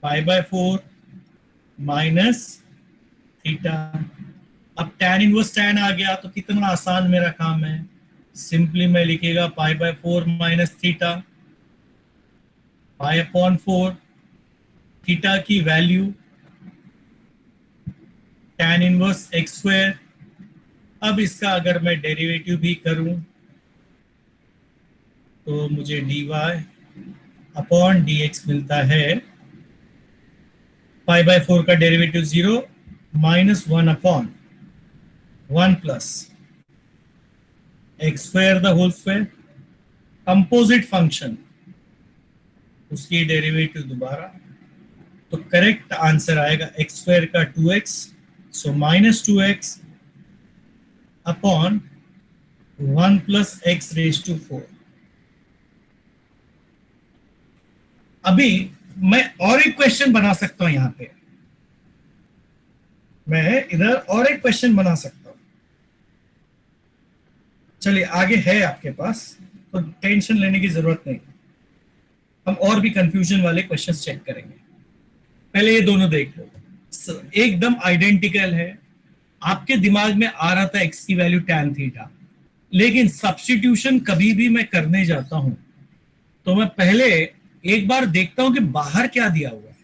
π/4 minus theta. अब tan इनवर्स tan आ गया तो कितना आसान मेरा काम है, सिंपली मैं लिखेगा π/4 माइनस थीटा, π/4, थीटा की value tan inverse x square. अब इसका अगर मैं डेरिवेटिव भी करूं तो मुझे dy अपॉन dx मिलता है, π/4 का derivative 0 minus 1 upon 1 plus x square the whole square, composite function, उसकी डेरिवेटिव दोबारा, तो करेक्ट आंसर आएगा एक्स स्क्वायर का 2x, so minus 2x upon 1 plus x raise to 4। अभी मैं और एक क्वेश्चन बना सकता हूं, यहां पे मैं इधर और एक क्वेश्चन बना सकता हूं। चलिए आगे है आपके पास, तो टेंशन लेने की जरूरत नहीं, हम और भी कंफ्यूजन वाले क्वेश्चंस चेक करेंगे। पहले ये दोनों देख लो, एकदम आइडेंटिकल है। आपके दिमाग में आ रहा था एक्स की वैल्यू tan थीटा, लेकिन सब्स्टिट्यूशन कभी भी मैं करने जाता हूं तो मैं पहले एक बार देखता हूं कि बाहर क्या दिया हुआ है।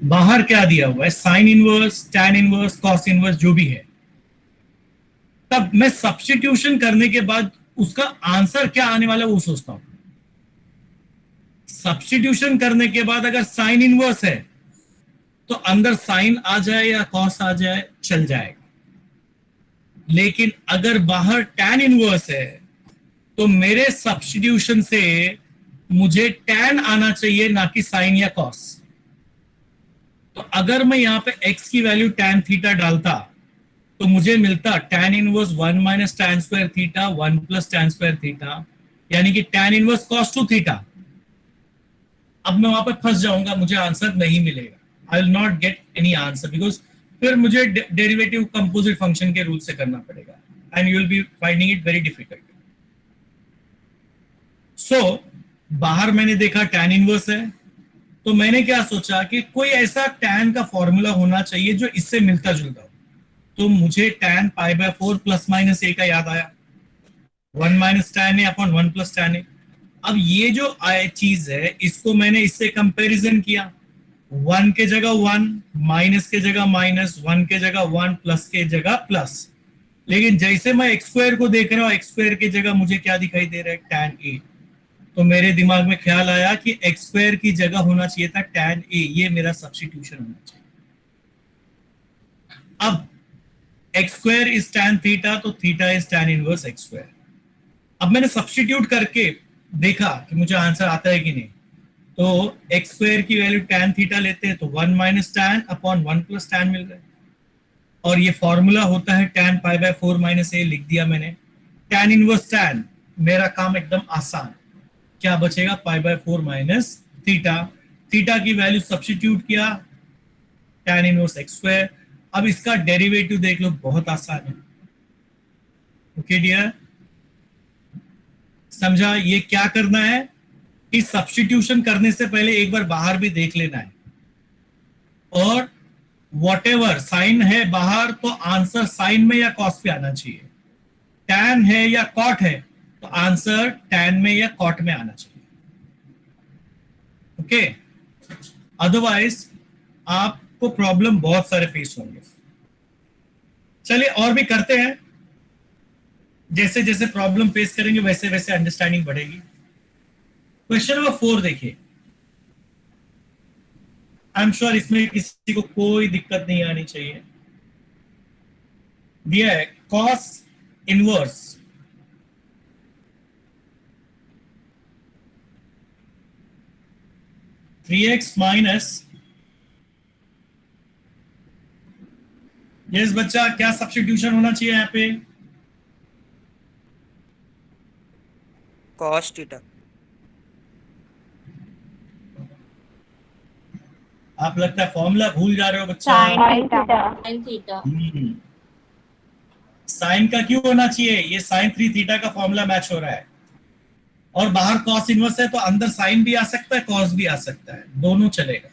बाहर क्या दिया हुआ है, sine inverse, tan inverse, cos inverse, जो भी है। तब मैं सब्स्टिट्यूशन करने के बाद उसका आंसर क्या आने वाला है वो सोचता हूं। सब्स्टिट्यूशन करने के बाद अगर साइन इनवर्स है तो अंदर साइन आ जाए या कॉस आ जाए चल जाएगा, लेकिन अगर बाहर tan इनवर्स है तो मेरे सब्स्टिट्यूशन से मुझे tan आना चाहिए, ना कि साइन या कॉस। तो अगर मैं यहां पे x की वैल्यू tan थीटा डालता तो मुझे मिलता tan inverse 1 minus tan square theta 1 plus tan square theta, यानी कि tan इनवर्स cos 2 थीटा। अब मैं वहां पे फंस जाऊंगा, मुझे आंसर नहीं मिलेगा, I will not get any answer, because फिर मुझे डेरिवेटिव कंपोजिट फंक्शन के रूल से करना पड़ेगा and you will be finding it very difficult. So बाहर मैंने देखा tan इनवर्स है, तो मैंने क्या सोचा कि कोई ऐसा tan का फॉर्मूला होना चाहिए जो इससे मिलता जुलता हो। तो मुझे tan π/4 प्लस माइनस a का याद आया, 1 minus tan a upon 1 plus tan a। अब ये जो चीज है इसको मैंने इससे कंपैरिजन किया, 1 के जगह 1, माइनस के जगह माइनस, 1 के जगह 1, प्लस के जगह प्लस। लेकिन जैसे मैं एक्स स्क्वायर को देख रहा हूं, एक्स स्क्वायर की जगह मुझे क्या दिखाई दे रहा है, tan a। तो मेरे दिमाग में ख्याल आया कि एक्स स्क्वायर की जगह होना चाहिए था tan a, ये मेरा सब्स्टिट्यूशन होना चाहिए। अब x square is tan theta, तो theta is tan inverse x square. अब मैंने सब्स्टिट्यूट करके देखा कि मुझे आंसर आता है कि नहीं, तो एक्स स्क्वायर की वैल्यू tan थीटा लेते हैं तो 1 minus tan upon 1 plus tan मिल रहा है, और ये फॉर्मूला होता है tan π/4 माइनस a, लिख दिया मैंने। tan इनवर्स tan, मेरा काम एकदम आसान, क्या बचेगा π/4 माइनस थीटा, थीटा की वैल्यू सब्स्टिट्यूट किया, tan इनवर्स एक्स स्क्वायर। अब इसका डेरिवेटिव देख लो, बहुत आसान है। ओके डियर, समझा ये क्या करना है कि सब्स्टिट्यूशन करने से पहले एक बार बाहर भी देख लेना है, और व्हाटएवर साइन है बाहर तो आंसर साइन में या कॉस पे आना चाहिए, tan है या कॉट है तो आंसर tan में या कॉट में आना चाहिए। ओके, अदरवाइज आपको प्रॉब्लम बहुत सारे फेस होंगे। चलिए और भी करते हैं, जैसे जैसे प्रॉब्लम फेस करेंगे वैसे वैसे अंडरस्टैंडिंग बढ़ेगी। क्वेश्चन नंबर 4 देखिए, आई एम श्योर इसमें किसी को कोई दिक्कत नहीं आनी चाहिए। दिया है cos inverse 3x minus, yes बच्चा, क्या सब्स्टिट्यूशन होना चाहिए यहाँ पे? cos theta. आप लगता है फॉर्मूला भूल जा रहे हो बच्चा। Sin theta. Sin theta. Sine का क्यों होना चाहिए? ये sin 3 थीटा का फॉर्मूला मैच हो रहा है, और बाहर cos इनवर्स है तो अंदर साइन भी आ सकता है, cos भी आ सकता है, दोनों चलेगा।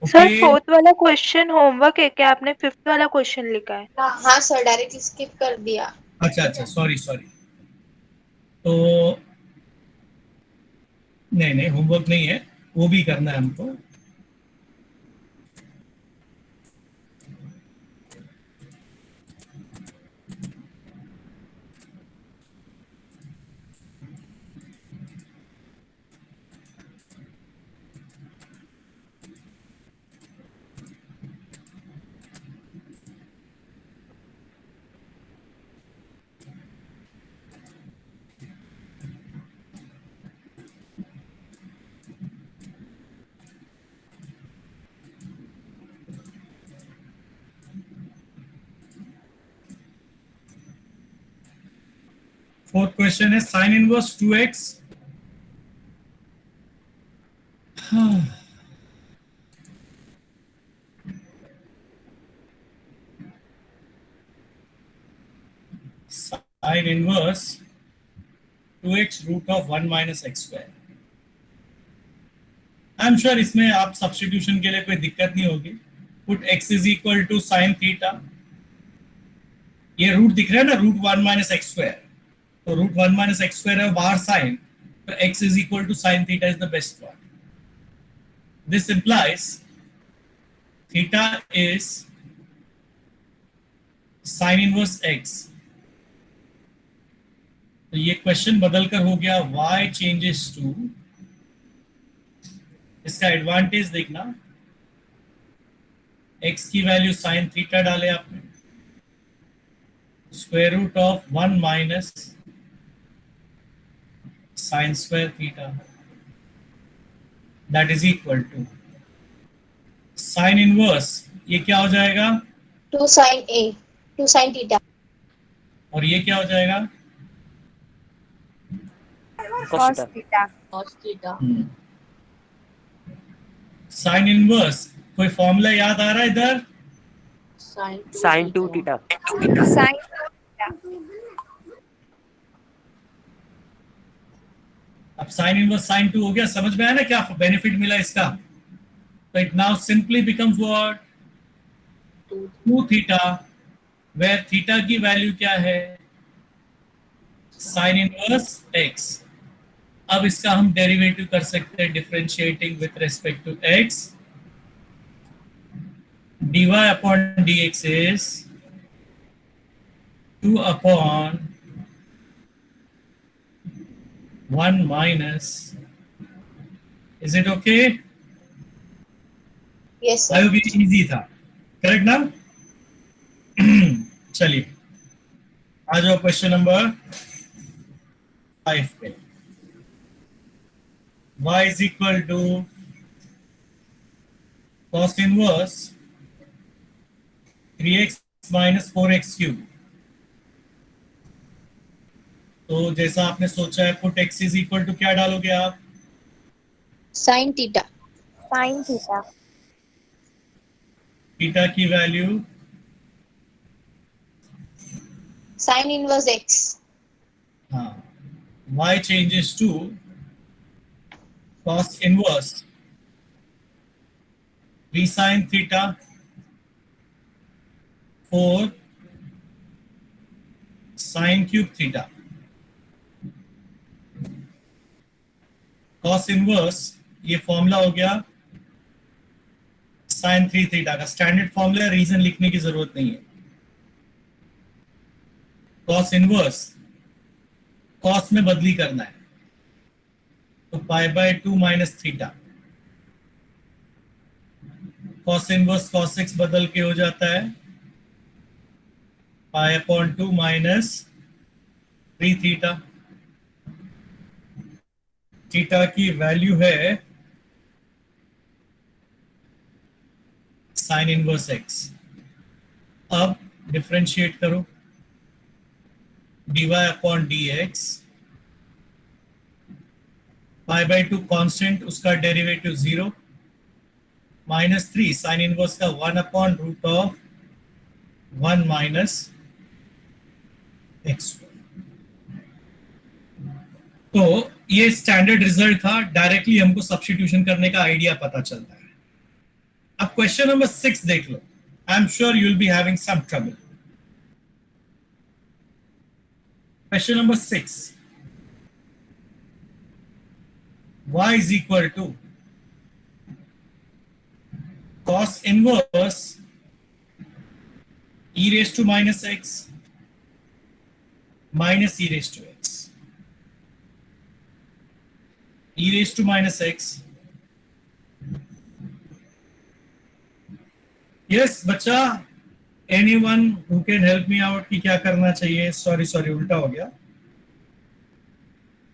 Sir Okay? फोर्थ वाला क्वेश्चन होमवर्क है क्या? आपने फिफ्थ वाला क्वेश्चन लिखा है? हाँ सर, डायरेक्ट स्किप कर दिया। अच्छा अच्छा, सॉरी सॉरी। तो नहीं नहीं, होमवर्क नहीं है, वो भी करना है हमको। फोर्थ क्वेश्चन है sine inverse 2x। Sine inverse 2x root of 1 minus x square. I am sure इसमें आप सब्स्टिट्यूशन के लिए कोई दिक्कत नहीं होगी। Put x is equal to sine theta, ये रूट दिख रहा है ना, रूट 1 माइनस एक्स स्क्वायर, तो रूट 1 माइनस एक्स स्क्वायर है, बाहर साइन, तो x is equal to sine theta is the best one. This implies theta is sine inverse x। तो ये क्वेश्चन बदलकर हो गया y चेंजेस टू, इसका एडवांटेज देखना, x की वैल्यू साइन थीटा डाले आपने, square root of 1 minus sine square theta, that is equal to sine inverse, ये क्या हो जाएगा? 2 sin A, 2 sin theta. और ये क्या हो जाएगा? Cos theta. Cos theta. Sine inverse, कोई फॉर्मूला याद आ रहा है इधर? Sin 2 theta. अब साइन इनवर्स साइन 2 हो गया, समझ में आया ना क्या बेनिफिट मिला इसका? तो it now simply becomes what? 2 theta, where theta की वैल्यू क्या है? Sine inverse x। अब इसका हम डेरिवेटिव कर सकते हैं differentiating with respect to x। dy upon dx is 2 upon 1 minus, is it okay? Yes sir. आई भी इजी था, करेक्ट ना? चलिए आ जाओ क्वेश्चन नंबर 5 पे। y is equal to cos inverse 3x minus 4x cube। तो जैसा आपने सोचा है, put x is equal to क्या डालोगे आप? Sin theta. Sin theta. Theta की वैल्यू Sin inverse x. हाँ, y changes to cos inverse 3 sin theta 4 sin cube theta। cos inverse, ये फॉर्मूला हो गया sin 3 थीटा का, स्टैंडर्ड फॉर्मूला, रीजन लिखने की जरूरत नहीं है। cos इनवर्स cos में बदली करना है, तो pi by 2 minus theta, cos inverse cos x बदल के हो जाता है pi upon 2 minus 3 theta. Theta की वैल्यू है साइन इनवर्स एक्स। अब डिफरेंशिएट करो, dy अपॉन dx, π/2 कांस्टेंट, उसका डेरिवेटिव 0, -3 साइन इनवर्स का 1 upon root of 1 minus x. तो ये स्टैंडर्ड रिजल्ट था, डायरेक्टली हमको सब्स्टिट्यूशन करने का आइडिया पता चलता है। अब क्वेश्चन नंबर 6 देख लो, I am sure you will be having some trouble. Question number 6, y is equal to cos inverse e raised to minus x minus e raised to x, e raised to minus x। yes बच्चा, anyone who can help me out कि क्या करना चाहिए? Sorry उल्टा हो गया,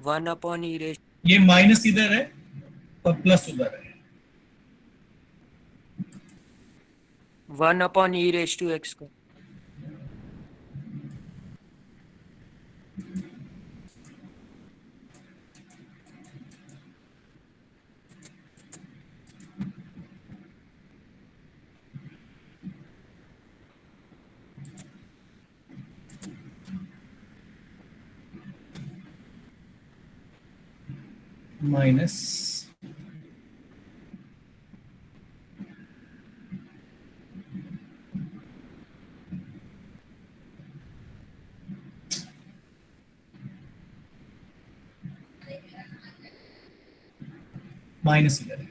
1 upon e raised ये minus इधर है और प्लस उधर है। 1 upon e raised to x को माइनस माइनस इधर है।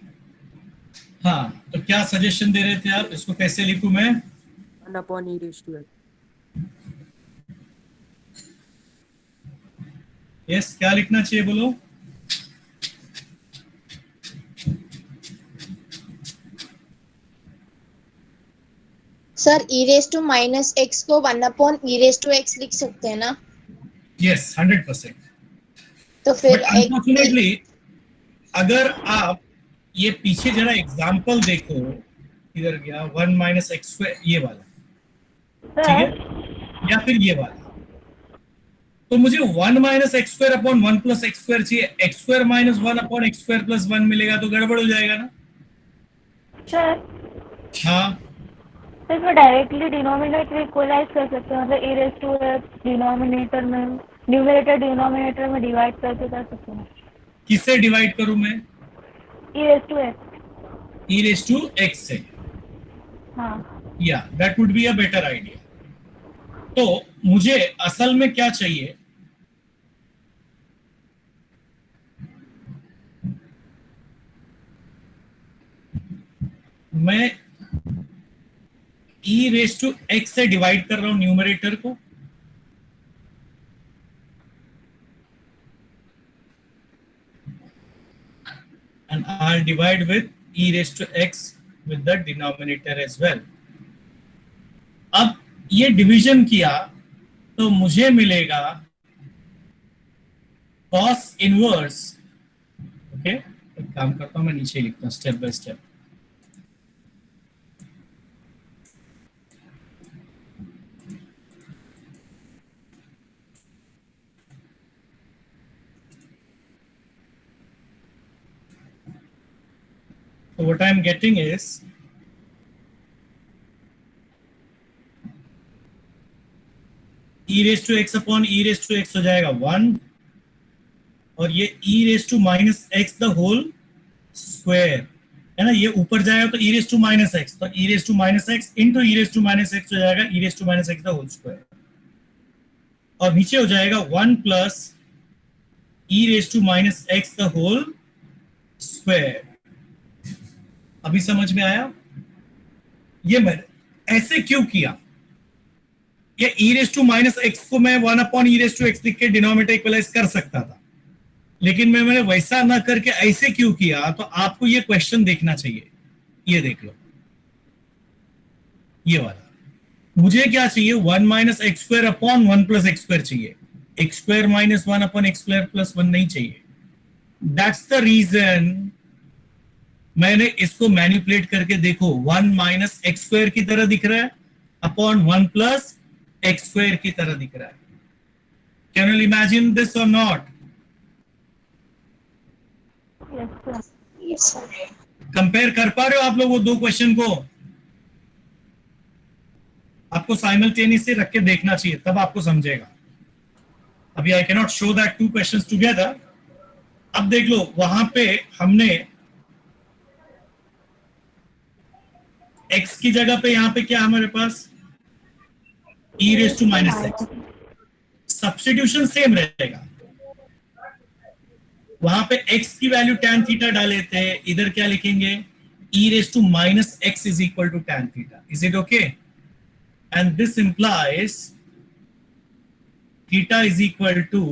हाँ, तो क्या सजेशन दे रहे थे आप? इसको कैसे लिखूं मैं? 1 upon e raised to x। Yes, क्या लिखना चाहिए बोलो? Sir e raise to minus x को 1 upon e raise to x लिख सकते हैं ना? यस, 100%। तो फिर अनफॉर्चुनेटली अगर आप ये पीछे जरा एग्जांपल देखो, इधर गया 1 माइनस एक्स स्क्वायर, ये वाला, ठीक है, या फिर ये वाला, तो मुझे 1 minus x square upon 1 plus x square चाहिए। X square minus 1 upon x square plus 1 मिलेगा तो गड़बड़ हो जाएगा ना। सर हाँ, इसमें डायरेक्टली डिनोमिनेटर इक्वलाइज कर सकते हैं, मतलब e raise to x denominator में, न्यूमरेटर डिनोमिनेटर में डिवाइड करके कर सकते हैं। किससे डिवाइड करूं मैं? e raise to x. e raise to x से। हाँ, या that would be a better idea. तो मुझे असल में क्या चाहिए? मैं e रेज टू एक्स से डिवाइड कर रहा हूं न्यूमरेटर को, and I'll divide with e raised to x with the denominator as well। अब ये डिवीजन किया तो मुझे मिलेगा cos इनवर्स। ओके, एक काम करता हूं, मैं नीचे लिखता हूं step by step. So what I am getting is e raised to x upon e raised to x हो जाएगा 1, और ये e raised to minus x the whole square है ना, ये ऊपर जाएगा तो e raised to minus x, तो e raised to minus x into e raised to minus x हो जाएगा e raised to minus x the whole square, और नीचे हो जाएगा 1 plus e raised to minus x the whole square। अभी समझ में आया? ये मैंने ऐसे क्यों किया? ये e raise to minus x को मैं 1 upon e raise to x लिख के डिनोमिनेटर इक्वलाइज कर सकता था, लेकिन मैंने वैसा ना करके ऐसे क्यों किया? तो आपको ये क्वेश्चन देखना चाहिए। ये देख लो, ये वाला मुझे क्या चाहिए? 1 minus x square upon 1 plus x square चाहिए। X square minus 1 upon x square plus 1 नहीं चाहिए। दैट्स द रीजन मैंने इसको मैनिपुलेट करके देखो 1 माइनस एक्स स्क्वायर की तरह दिख रहा है अपॉन 1 प्लस एक्स स्क्वायर की तरह दिख रहा है. कैन यू इमेजिन दिस और not? Yes, sir. Yes, sir. Compare कर पा रहे हो आप लोग वो दो क्वेश्चन को? आपको साइमल्टेनियसली रख के देखना चाहिए, तब आपको समझेगा. अभी I can not show that two questions together. अब देख लो, वहां पे हमने x की जगह पे यहां पे क्या हमारे पास e raise to minus x. Substitution same रहेगा. वहां पे x की वैल्यू tan थीटा डाले थे, इधर क्या लिखेंगे? e raise to minus x is equal to tan theta. Is it okay? And this implies theta is equal to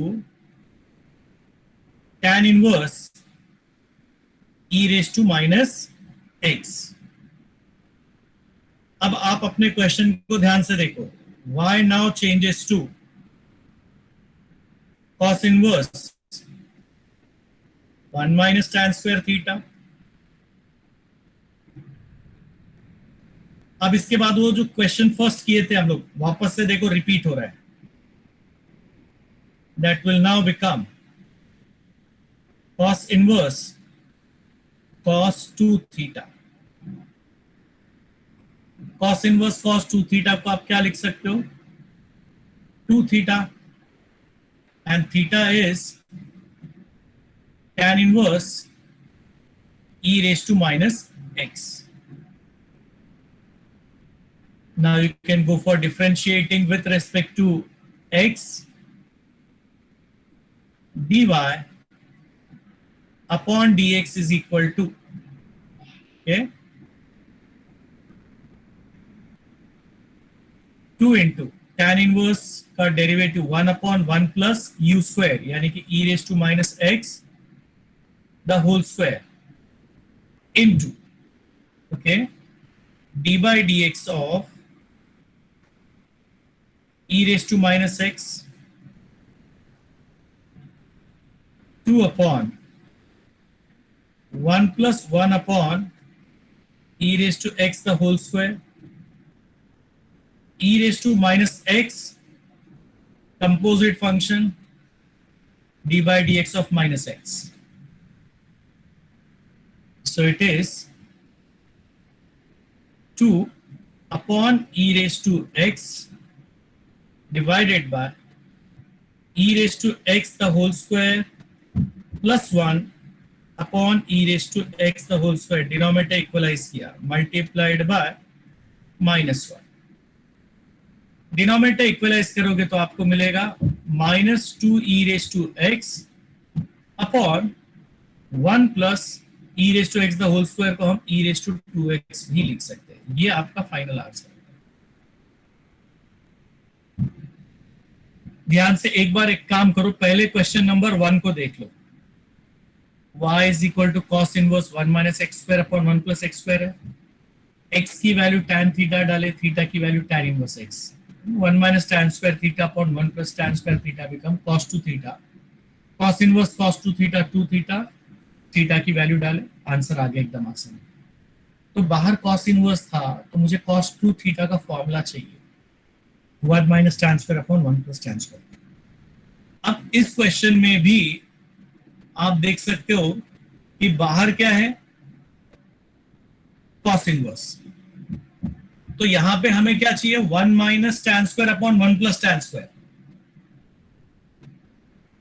tan inverse e raise to minus x. अब आप अपने question को ध्यान से देखो. y now changes to cos inverse 1 minus tan square theta. अब इसके बाद वो जो क्वेश्चन फर्स्ट किए थे हम लोग, वापस से देखो रिपीट हो रहा है. That will now become cos inverse cos 2 theta. cos inverse cos 2 theta को आप क्या लिख सकते हो? 2 theta, and theta is tan inverse e raised to minus x. Now you can go for differentiating with respect to x. dy upon dx is equal to, okay, 2 into tan inverse का derivative 1 upon 1 plus u square, यानी कि e raise to minus x the whole square into, okay, d by d x of e raise to minus x 2 upon 1 plus 1 upon e raise to x the whole square e raised to minus x composite function d by dx of minus x. So it is 2 upon e raised to x divided by e raised to x the whole square plus 1 upon e raised to x the whole square. Denominator equalize किया, multiplied by minus 1. Denominator equalise करोगे तो आपको मिलेगा minus 2 e raise to x upon 1 plus e raise to x the whole square को हम ई raise to 2x भी लिख सकते हैं. ये आपका फाइनल आंसर है. ध्यान से एक बार एक काम करो, पहले क्वेश्चन नंबर 1 को देख लो. y is equal to cos inverse 1 minus x square upon 1 plus x square है. x की वैल्यू tan थीटा डाले, थीटा की value tan inverse x. 1 minus tan square theta upon 1 plus tan square theta become cos 2 theta. Cos inverse cos 2 theta 2 theta. Theta की value डाले, answer आ गया एकदम आसान. तो बाहर cos इनवर्स था तो मुझे cos 2 थीटा का फॉर्मूला चाहिए, 1 minus tan square upon 1 plus tan square. अब इस क्वेश्चन में भी आप देख सकते हो कि बाहर क्या है? cos inverse. तो यहां पे हमें क्या चाहिए? 1 minus tan square upon 1 plus tan square.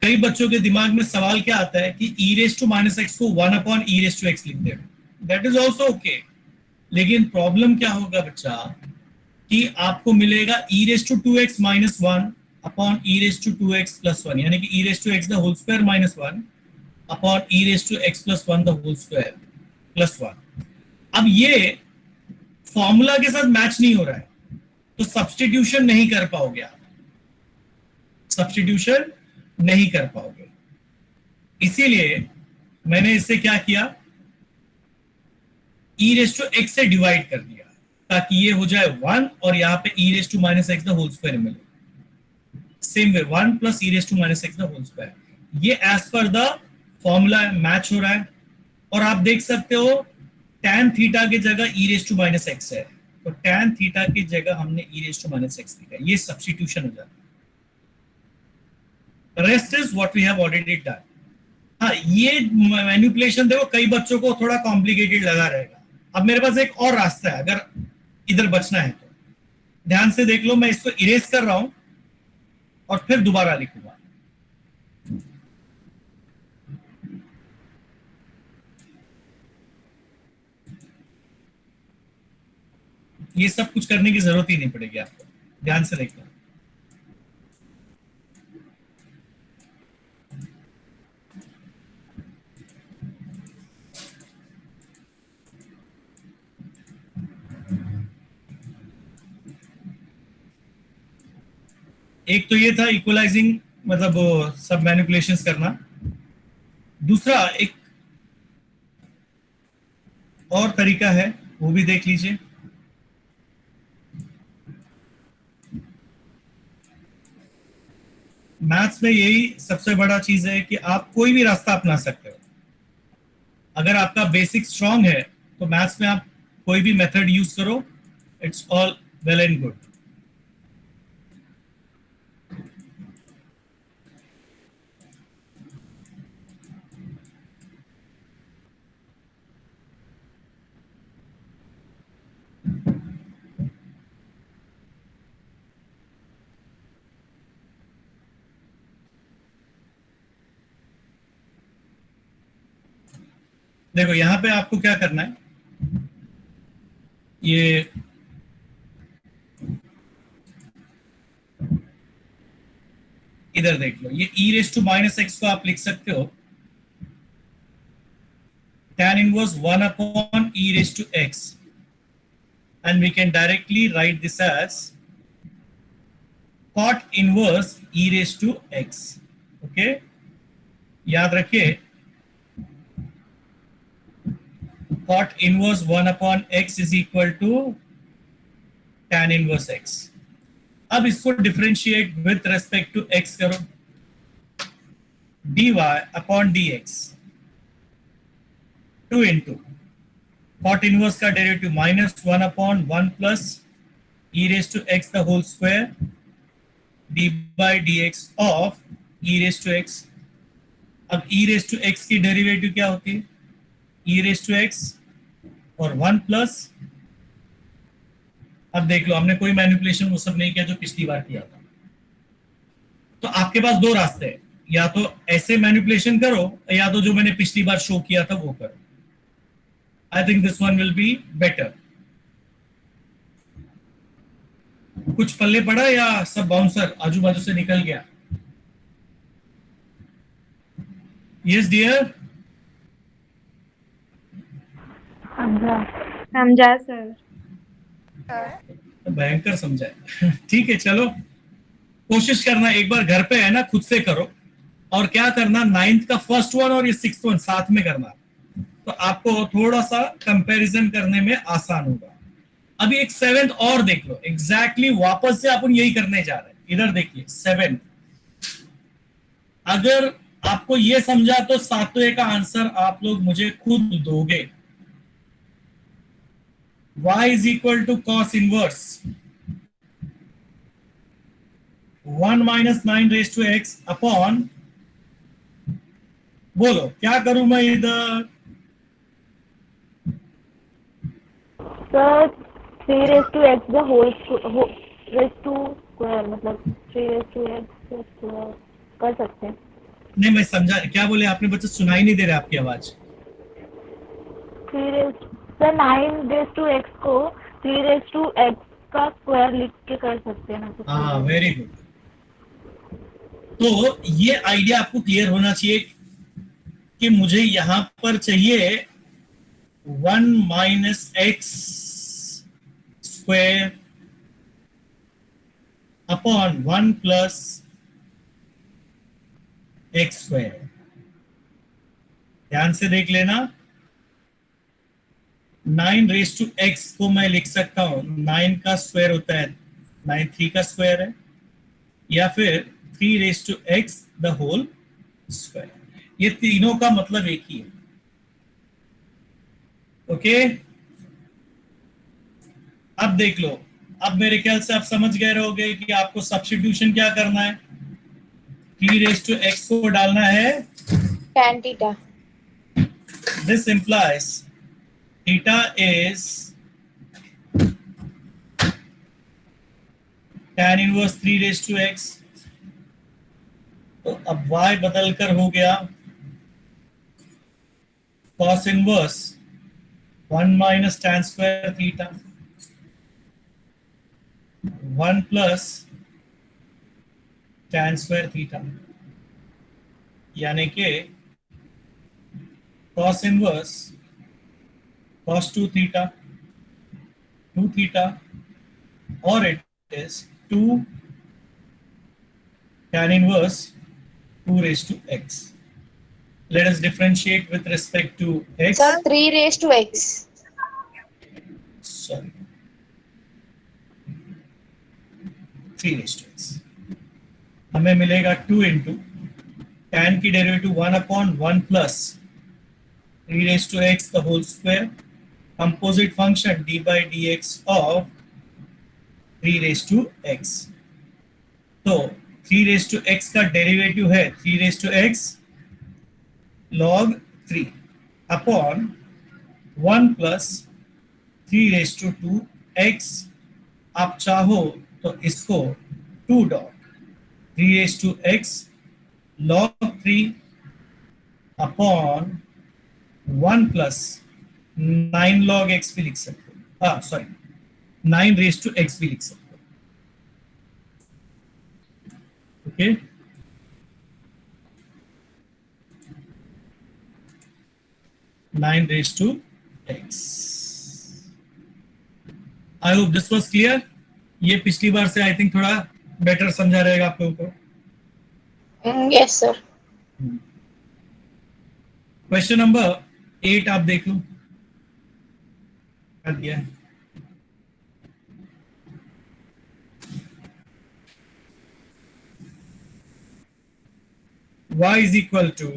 कई बच्चों के दिमाग में सवाल क्या आता है कि e raise to minus x को 1 upon e raise to x लिख दे. दैट इज ऑल्सो ओके, लेकिन प्रॉब्लम क्या होगा बच्चा कि आपको मिलेगा e raise to 2x minus 1 upon e raise to 2x plus 1, यानी कि e raise to x the whole square minus 1 upon e raise to x plus 1 the whole square plus 1. अब ये फॉर्मूला के साथ मैच नहीं हो रहा है तो सब्स्टिट्यूशन नहीं कर पाओगे आप, सब्स्टिट्यूशन नहीं कर पाओगे. इसीलिए मैंने इससे क्या किया, e रेज टू एक्स से डिवाइड कर दिया ताकि ये हो जाए 1 और यहां पे e raise to minus x the whole square मिले. Same way 1 plus e raise to minus x the whole square, ये as per the formula match हो रहा है. और आप देख सकते हो tan थीटा की जगह e raise to minus x है, तो tan थीटा की जगह हमने e raise to minus x लिखा है, ये सब्स्टिट्यूशन हो जाता है। Rest is what we have already done. हाँ, ये मैनिपुलेशन देखो कई बच्चों को थोड़ा कॉम्प्लिकेटेड लगा रहेगा। अब मेरे पास एक और रास्ता है, अगर इधर बचना है तो ध्यान से देख लो, मैं इसको इरेज कर रहा हूं और फिर दोबारा लिखूंगा। ये सब कुछ करने की जरूरत ही नहीं पड़ेगी आपको, ध्यान से देखना। एक तो ये था इक्वलाइजिंग, मतलब वो सब मैनिपुलेशंस करना। दूसरा एक और तरीका है, वो भी देख लीजिए। मैथ्स में यही सबसे बड़ा चीज है कि आप कोई भी रास्ता अपना सकते हो। अगर आपका बेसिक स्ट्रांग है तो मैथ्स में आप कोई भी मेथड यूज करो, it's all well and good. देखो यहां पे आपको क्या करना है, ये इधर देख लो, ये e raise to minus x को आप लिख सकते हो tan inverse 1 upon e raise to x, and we can directly write this as cot inverse e raise to x। Okay, याद रखिए cot inverse 1 upon x is equal to tan inverse x। अब इसको differentiate with respect to x करो, dy upon dx 2 into cot inverse का derivative minus 1 upon 1 plus e raise to x the whole square d by dx of e raise to x। अब e raise to x की derivative क्या होती है, e raise to x और 1 plus, अब देख लो हमने कोई मैनिपुलेशन वो सब नहीं किया जो पिछली बार किया था। तो आपके पास दो रास्ते हैं, या तो ऐसे मैनिपुलेशन करो या तो जो मैंने पिछली बार शो किया था वो करो। I think this one will be better. कुछ पल्ले पड़ा या सब बाउंसर आजू बाजू से निकल गया? यस डियर, समझा सर। भयंकर समझा है। ठीक है, चलो कोशिश करना, एक बार घर पे है ना खुद से करो, और क्या करना, 9th का फर्स्ट वन और ये 6th वन साथ में करना, तो आपको थोड़ा सा कंपैरिजन करने में आसान होगा। अभी एक 7th और देख लो, एग्जैक्टली वापस से अपन यही करने जा रहे हैं। इधर देखिए 7th, अगर आपको ये समझा तो सातवें का आंसर आप लोग मुझे खुद दोगे। y is equal to cos inverse 1 minus 9 raised to x upon, बोलो क्या करूं मैं इधर? Sir 3 raised to x the whole raised to square, मतलब 3 raised to x square कर सकते हैं। नहीं मैं समझा, क्या बोले आपने? बच्चे सुनाई नहीं दे रहे आपकी आवाज। 3 raised sir 9 raised to x को 3 raised to x का स्क्वायर लिख के कर सकते हैं ना? हाँ, वेरी गुड। तो ये आइडिया आपको क्लियर होना चाहिए कि मुझे यहां पर चाहिए 1 minus x square upon 1 plus x square. ध्यान से देख लेना, 9 रेज टू एक्स को मैं लिख सकता हूं 9 का स्क्वायर होता है 9, 3 का स्क्वायर है, या फिर 3 raise to x the whole square. ये तीनों का मतलब एक ही है। ओके, अब देख लो, अब मेरे ख्याल से आप समझ गए रहोगे कि आपको सब्स्टिट्यूशन क्या करना है। t रेज टू x को डालना है, tan theta. This implies theta is tan inverse 3 raise to x। तो अब y बदल कर हो गया cos inverse 1 minus tan square theta 1 plus tan square theta, यानी कि cos inverse cos 2 theta 2 theta, और it is 2 tan inverse 2 raised to x. Let us differentiate with respect to x. Sir, 3 raised to x. Sorry, 3 raised to x. हमें मिलेगा 2 into tan की derivative 1 upon 1 plus 3 raised to x the whole square, composite function d by dx of 3 raised to x. तो 3 raised to x का derivative है 3 raised to x log 3 upon 1 plus 3 raised to 2x। आप चाहो तो इसको 2 dot 3 raised to x log 3 upon 1 plus 9 log x भी लिख सकते हो, हाँ सॉरी 9 raised to x भी लिख सकते हो। Okay, nine raise to x. I hope this was clear. ये पिछली बार से आई थिंक थोड़ा बेटर समझा रहेगा आप लोगों को। Yes, sir. क्वेश्चन नंबर 8 आप देख लो, कर दिया है। y is equal to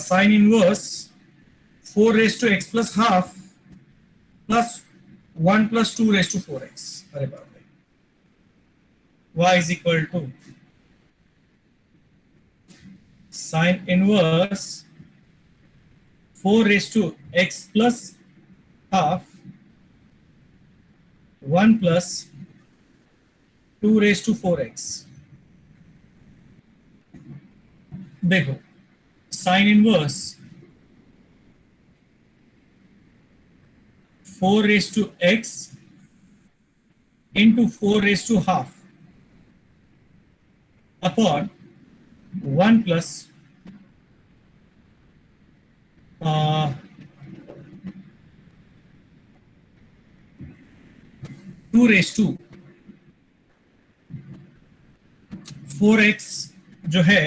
sin inverse 4 raised to x plus half plus 1 plus 2 raised to 4x। अरे बाप रे, y is equal to sin inverse 4 raised to x plus half 1 plus 2 raised to 4x। देखो sine inverse 4 raised to x into 4 raised to half upon 1 plus 2 raised to 4x जो है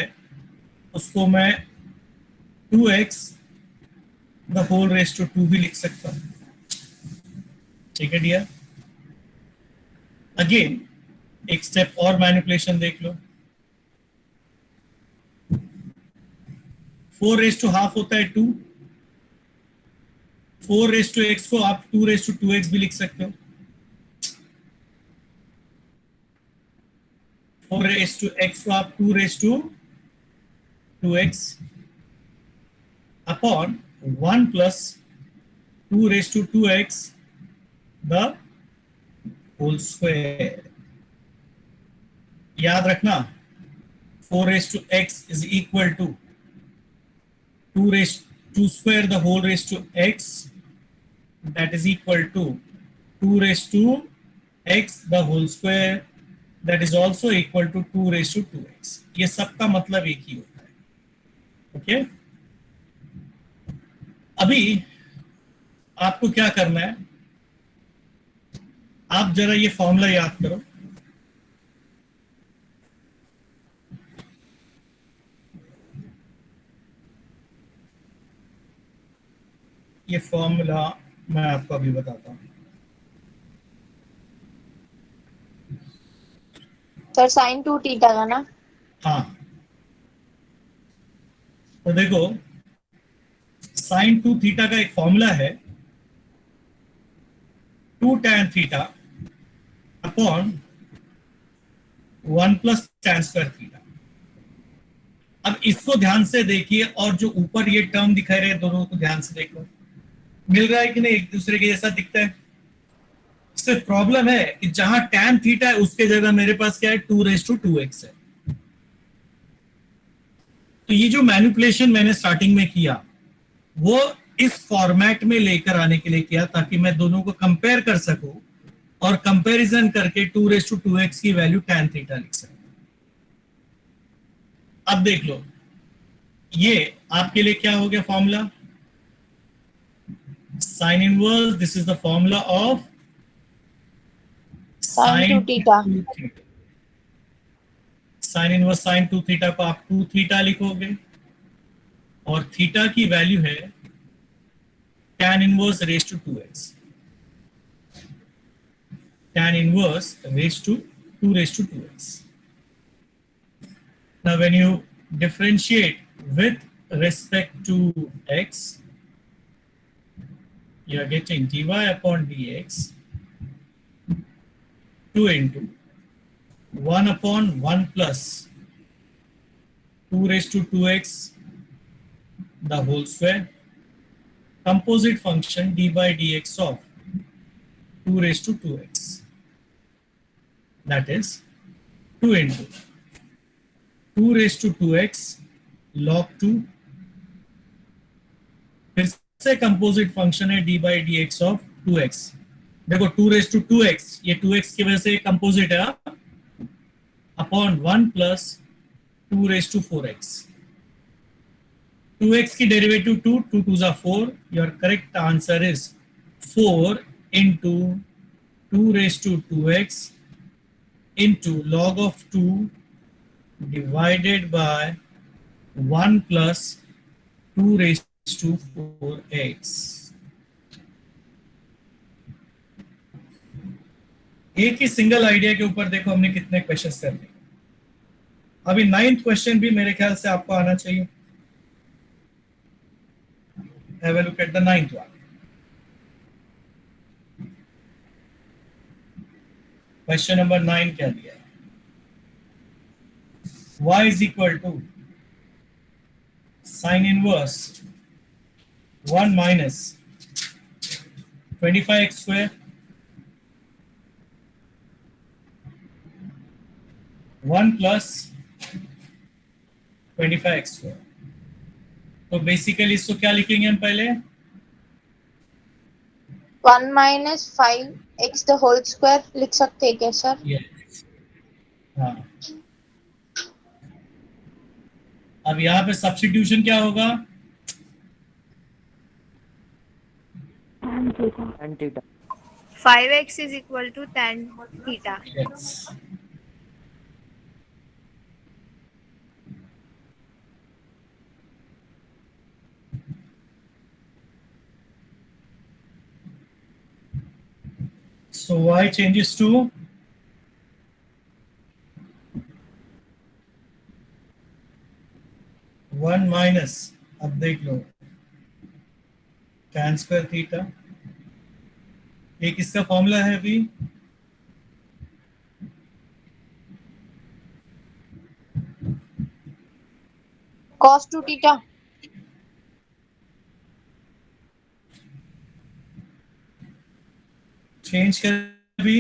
उसको मैं 2x the whole raise to 2 भी लिख सकता हूं। ठीक है डियर, अगेन एक स्टेप और मैनिपुलेशन देख लो। 4 रेज टू हाफ होता है 2, 4 रेज टू x को आप 2 रेज टू 2x भी लिख सकते हो। 4 raised to x को आप 2 raised to 2x upon 1 plus 2 raised to 2x the whole square। याद रखना 4 raised to x is equal to 2 raised to square the whole raised to x, that is equal to 2 raised to x the whole square, that is also equal to 2 raised to 2x। ये सबका मतलब एक ही होता है। Okay, अभी आपको क्या करना है, आप जरा ये फॉर्मूला याद करो। ये फॉर्मूला मैं आपको अभी बताता हूं। सर sin 2 थीटा का ना? हाँ, तो देखो साइन 2 थीटा का एक फॉर्मूला है 2 tan theta upon 1 plus tan square theta. अब इसको ध्यान से देखिए और जो ऊपर ये टर्म दिखाई रहे दोनों को ध्यान से देखो, मिल रहा है कि नहीं, एक दूसरे के जैसा दिखता है। सिर्फ प्रॉब्लम है कि जहां tan थीटा है उसके जगह मेरे पास क्या है 2⁻2x है। तो ये जो मैनिपुलेशन मैंने स्टार्टिंग में किया वो इस फॉर्मेट में लेकर आने के लिए किया ताकि मैं दोनों को कंपेयर कर सकूं और कंपैरिजन करके 2⁻2x की वैल्यू tan थीटा लिख सकूं। अब देख लो ये आपके लिए क्या हो गया formula, sine inverse, this is the formula of Sin 2 theta. Sign inverse sign 2 theta को आप 2 थीटा लिखोगे और थीटा की वैल्यू है tan inverse raise to 2x, tan inverse raise to 2⁻2x। Now when you differentiate with respect to x, you are getting dy upon dx 2 into 1 upon 1 plus 2⁻2x the whole square, composite function d by dx of 2⁻2x, that is 2 into 2⁻2x log 2, फिर से composite function है d by dx of 2x। देखो 2⁻2x ये 2x की वजह से composite है upon 1 plus 2⁻4x। 2x की derivative 2, 2 2s are 4, your correct answer is 4 into 2⁻2x into log of 2 divided by 1 plus 2⁻4x। एक ही सिंगल आइडिया के ऊपर देखो हमने कितने क्वेश्चंस कर लिए। अभी 9th क्वेश्चन भी मेरे ख्याल से आपको आना चाहिए। Have a look at the 9th one. Question number 9 क्या दिया है, y is equal to sin inverse 1 minus 25x square 1 plus 25x square। तो बेसिकली इसको क्या लिखेंगे हम पहले, 1 minus 5x the whole square लिख सकते हैं क्या सर? yes. हाँ, अब यहाँ पे सब्स्टिट्यूशन क्या होगा, tan theta. tan theta. 5x is equal to tan theta. yes. So y changes to 1 minus, अब देख लो tan स्क्वायर थीटा, एक इसका फॉर्मूला है अभी cos 2 theta. चेंज कर अभी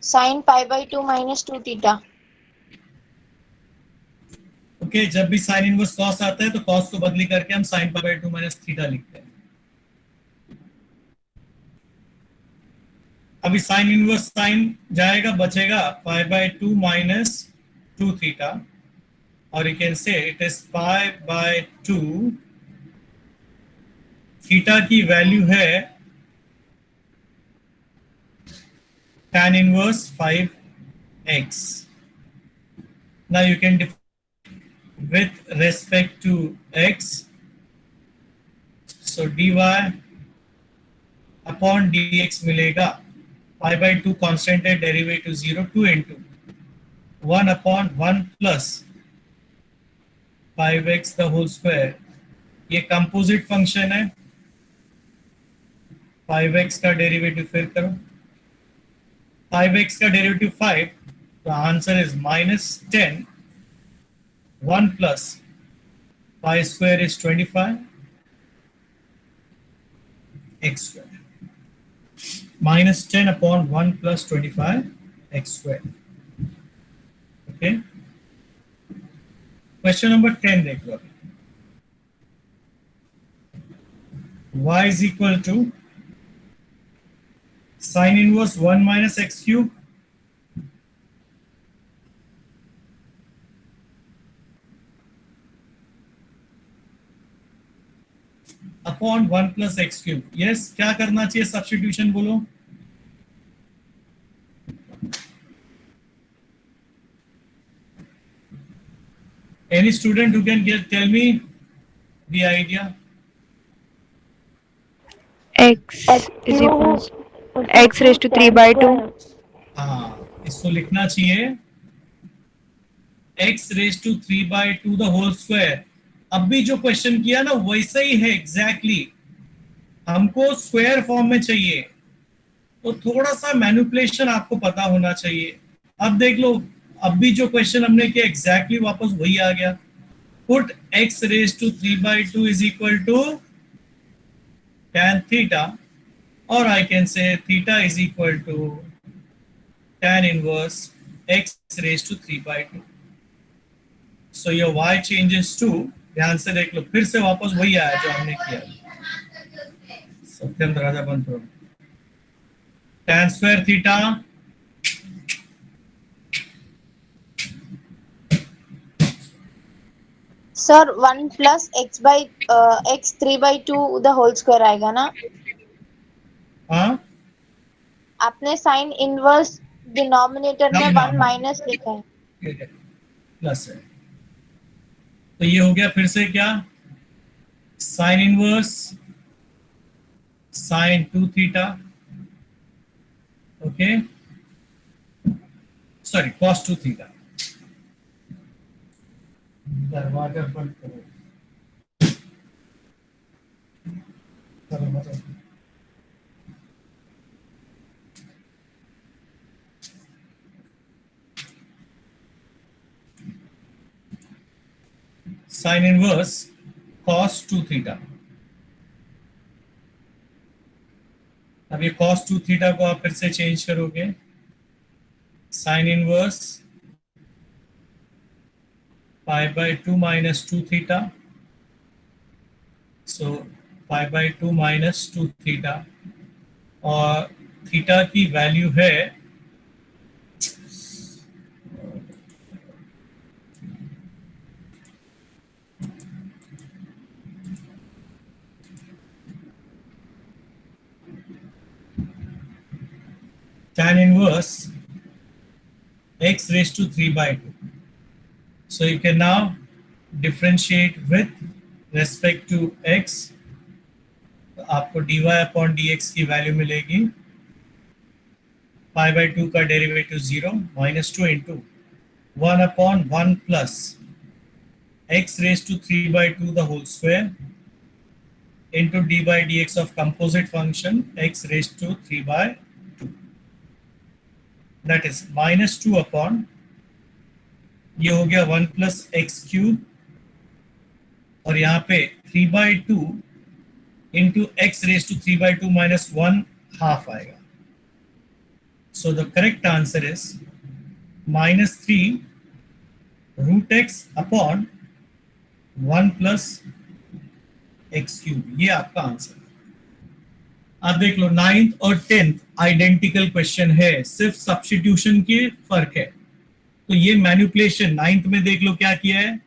sin pi by 2 minus 2 theta. Okay, जब भी साइन इनवर्स कॉस आता है तो कॉस को बदली करके हम sine pi by 2 minus theta लिखते हैं। अभी साइन इनवर्स साइन जाएगा, बचेगा पाई बाय 2 माइनस 2 थीटा और you can say it is pi by 2, theta की वैल्यू है tan inverse 5x. Now you can with respect to x, so dy upon dx मिलेगा, pi by 2 constant है, derivative 0, 2 into 1/1 plus 5x the whole square, ये composite function है, 5x का derivative फिर करो, 5x का डेरिवेटिव 5, तो answer is -10, 1 plus pi square is 25, x square, -10/1 plus 25 x square. Okay. Question number 10 देख लो. Y is equal to sin inverse 1 minus x cube upon 1 plus x cube. Yes, क्या करना चाहिए? Substitution बोलो. Any student who can tell me the idea? x is equals x raised to 3/2. हाँ, इसको लिखना चाहिए x raised to 3/2 the whole square. अब भी जो क्वेश्चन किया ना वैसा ही है एग्जैक्टली. हमको स्क्वायर फॉर्म में चाहिए, तो थोड़ा सा मैनिपुलेशन आपको पता होना चाहिए. अब देख लो, अब भी जो क्वेश्चन हमने किया एग्जैक्टली वापस वही आ गया. Put x raised to 3/2 is equal to tan theta, or I can say theta is equal to tan inverse x raised to 3/2. So your y changes to, ध्यान से देख लो, फिर से वापस वही आया जो हमने किया. सत्यम दरवाजा बंद करो. tan square theta sir 1 plus x 3/2 the whole square आएगा ना. हाँ, आपने साइन इनवर्स डिनोमिनेटर में 1 माइनस लिखा है. प्लस है, तो ये हो गया फिर से क्या, sign inverse sign 2 theta, okay, sorry cos 2 theta. दरवाजा बंद करो. Sine inverse cos 2 theta. अब ये cos 2 थीटा को आप फिर से चेंज करोगे, sine inverse π/2 minus 2 theta, so π/2 minus 2 theta, और थीटा की वैल्यू है tan inverse x raised to 3/2. So you can now differentiate with respect to x. तो आपको dy/dx की वैल्यू मिलेगी π/2 का derivative 0, -2 into 1/1 plus x raised to 3/2 the whole square into d/dx of composite function x raised to 3/2. That is -2 upon, ये हो गया 1 plus x cube, और यहाँ पे 3/2 into x raise to 3/2 minus 1 half आएगा. So the correct answer is -3 root x upon 1 plus x cube. ये आपका answer है. आप देख लो 9th और 10th आइडेंटिकल क्वेश्चन है, सिर्फ सब्स्टिट्यूशन की फर्क है. तो ये मैनिपुलेशन 9th में देख लो क्या किया है,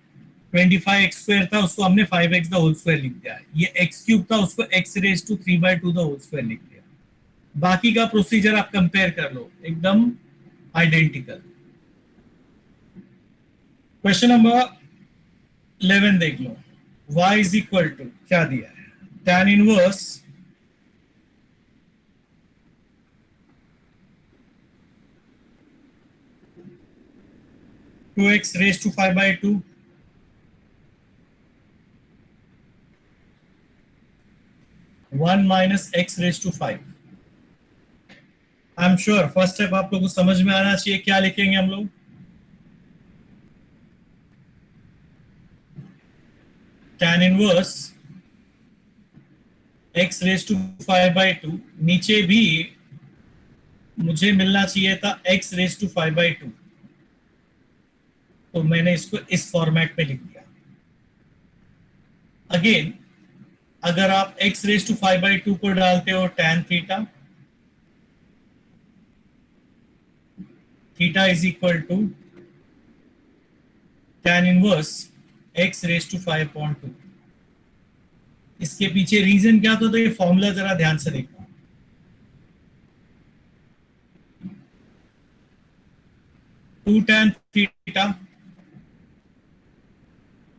25x² था उसको हमने 5x द होल स्क्वायर लिख दिया है. ये x³ था उसको x raise to 3/2 the whole square लिख दिया. बाकी का प्रोसीजर आप कंपेयर कर लो, एकदम आइडेंटिकल. क्वेश्चन नंबर 11 देख लो. y इज इक्वल टू क्या दिया है, tan inverse 2x raised to 5/2, one minus x raise to 5. I am sure first step आप लोगों को समझ में आना चाहिए. क्या लिखेंगे हम लोग? tan inverse x raise to 5/2. नीचे भी मुझे मिलना चाहिए था x रेज टू 5/2, तो मैंने इसको इस फॉर्मेट में लिख दिया. अगेन अगर आप x रेज टू 5/2 को डालते हो tan theta, theta is equal to tan inverse x raise to 5/2. इसके पीछे रीजन क्या था? तो ये फॉर्मूला जरा ध्यान से देखना. Two tan theta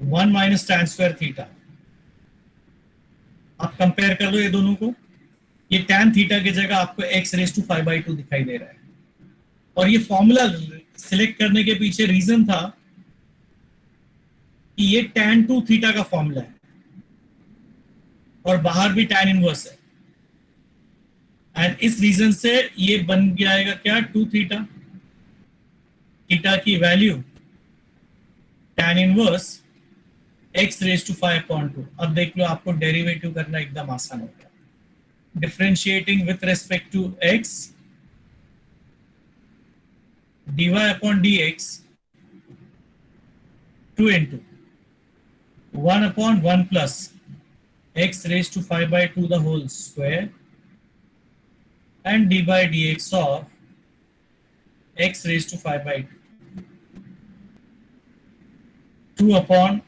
1 minus tan square theta. आप कंपेयर कर लो ये दोनों को. ये tan थीटा की जगह आपको x रेज टू 5/2 दिखाई दे रहा है. और ये फॉर्मूला सिलेक्ट करने के पीछे रीजन था कि ये tan 2 थीटा का फॉर्मूला है और बाहर भी tan इनवर्स है. एंड इस रीजन से ये बन जाएगा क्या? 2 थीटा. थीटा की value tan inverse x raise to 5/2. अब देख लो, आपको डेरिवेटिव करना एकदम आसान हो गया. Differentiating with respect to x, dy upon dx 2 into 1 upon 1 plus x raised to 5/2 the whole square and d by dx of x raised to 5/2. 2 upon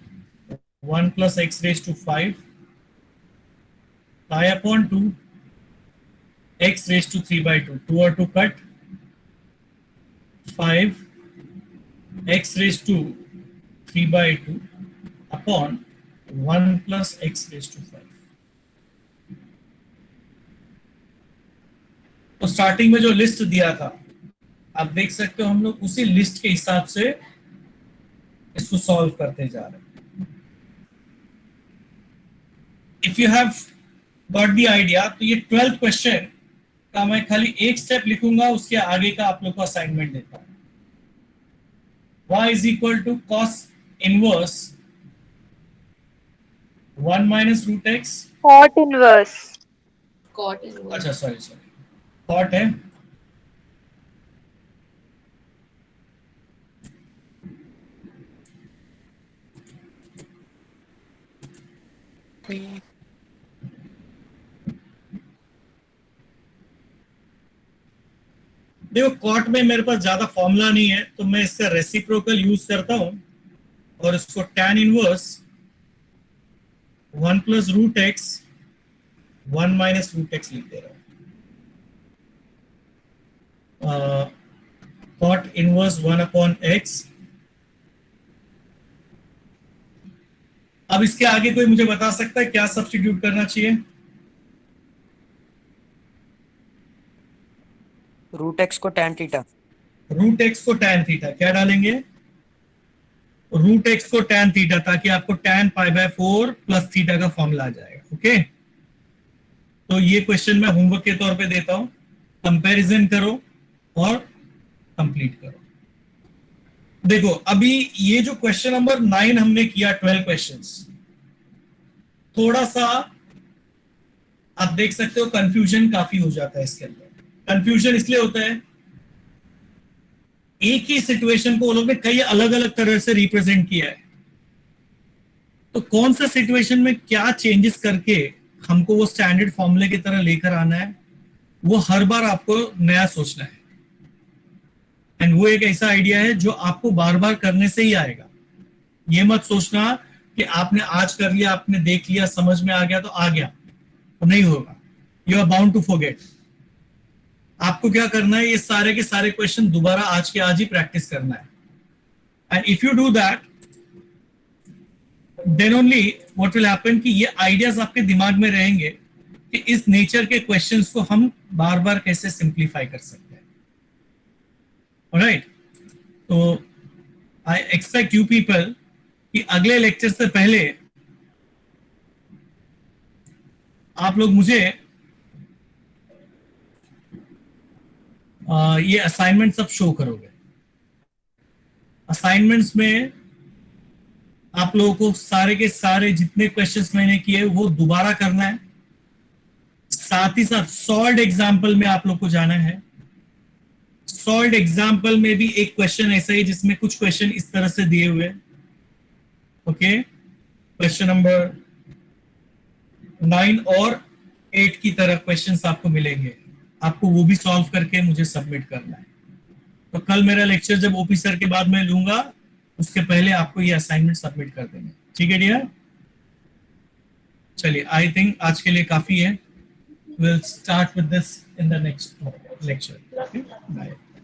1 plus x raised to 5 pi upon 2 x raised to 3/2. 2 or 2 cut. 5 x raised to 3/2 upon 1 plus x raised to 5. तो starting में जो list दिया था आप देख सकते हो, हम लोग उसी लिस्ट के हिसाब से इसको सॉल्व करते जा रहे हैं. If you have got the idea, तो ये 12th क्वेश्चन का मैं खाली एक स्टेप लिखूंगा, उसके आगे का आप लोग को असाइनमेंट देता हूं. y is equal to cos inverse 1 minus root x. Cot inverse. Cot inverse. अच्छा सॉरी cot है. देखो कॉट में मेरे पास ज्यादा फॉर्मूला नहीं है, तो मैं इसका रेसिप्रोकल यूज करता हूं और इसको tan inverse 1 plus root x 1 minus root x लिख दे रहा हूं. Cot inverse 1 upon x. अब इसके आगे कोई मुझे बता सकता है क्या सब्स्टिट्यूट करना चाहिए? रूट एक्स को tan थीटा. रूट एक्स को tan थीटा. क्या डालेंगे? रूट एक्स को tan थीटा, ताकि आपको tan π/4 प्लस थीटा का फॉर्मूला आ जाएगा. ओके, तो ये क्वेश्चन मैं होमवर्क के तौर पे देता हूं. कंपैरिजन करो और कंप्लीट करो. देखो अभी ये जो क्वेश्चन नंबर 9 हमने किया, 12 क्वेश्चंस, थोड़ा सा आप देख सकते हो कंफ्यूजन काफी हो जाता है इसके अंदर. कंफ्यूजन इसलिए होता है, एक ही सिचुएशन को वो लोग ने कई अलग अलग तरह से रिप्रेजेंट किया है. तो कौन सा सिचुएशन में क्या चेंजेस करके हमको वो स्टैंडर्ड फॉर्मूले की तरह लेकर आना है, वो हर बार आपको नया सोचना है. एंड वो एक ऐसा आइडिया है जो आपको बार बार करने से ही आएगा. ये मत सोचना कि आपने आज कर लिया, आपने देख लिया, समझ में आ गया तो आ गया, तो नहीं होगा. You are bound to forget. आपको क्या करना है, ये सारे के सारे क्वेश्चन दोबारा आज के आज ही प्रैक्टिस करना है. And if you do that, then only what will happen कि ये आइडियाज आपके दिमाग में रहेंगे कि इस नेचर के क्वेश्चंस को हम बार बार कैसे सिंप्लीफाई कर सकते हैं. ऑलराइट, तो आई एक्सपेक्ट यू पीपल कि अगले लेक्चर से पहले आप लोग मुझे ये असाइनमेंट सब शो करोगे। असाइनमेंट्स में आप लोगों को सारे के सारे जितने क्वेश्चंस मैंने किए वो दोबारा करना है, साथ ही साथ सॉल्व्ड एग्जाम्पल में आप लोग को जाना है। सॉल्व्ड एग्जाम्पल में भी एक क्वेश्चन ऐसा ही जिसमें कुछ क्वेश्चन इस तरह से दिए हुए, ओके, क्वेश्चन नंबर 9 और 8 की तरह क्वेश्चंस आपको मिलेंगे, आपको वो भी सॉल्व करके मुझे सबमिट करना है। तो कल मेरा लेक्चर जब ओपी सर के बाद मैं लूंगा उसके पहले आपको ये असाइनमेंट सबमिट कर देंगे, ठीक है डियर? चलिए, आई थिंक आज के लिए काफी है। We'll start with this in the next lecture. Okay? Bye.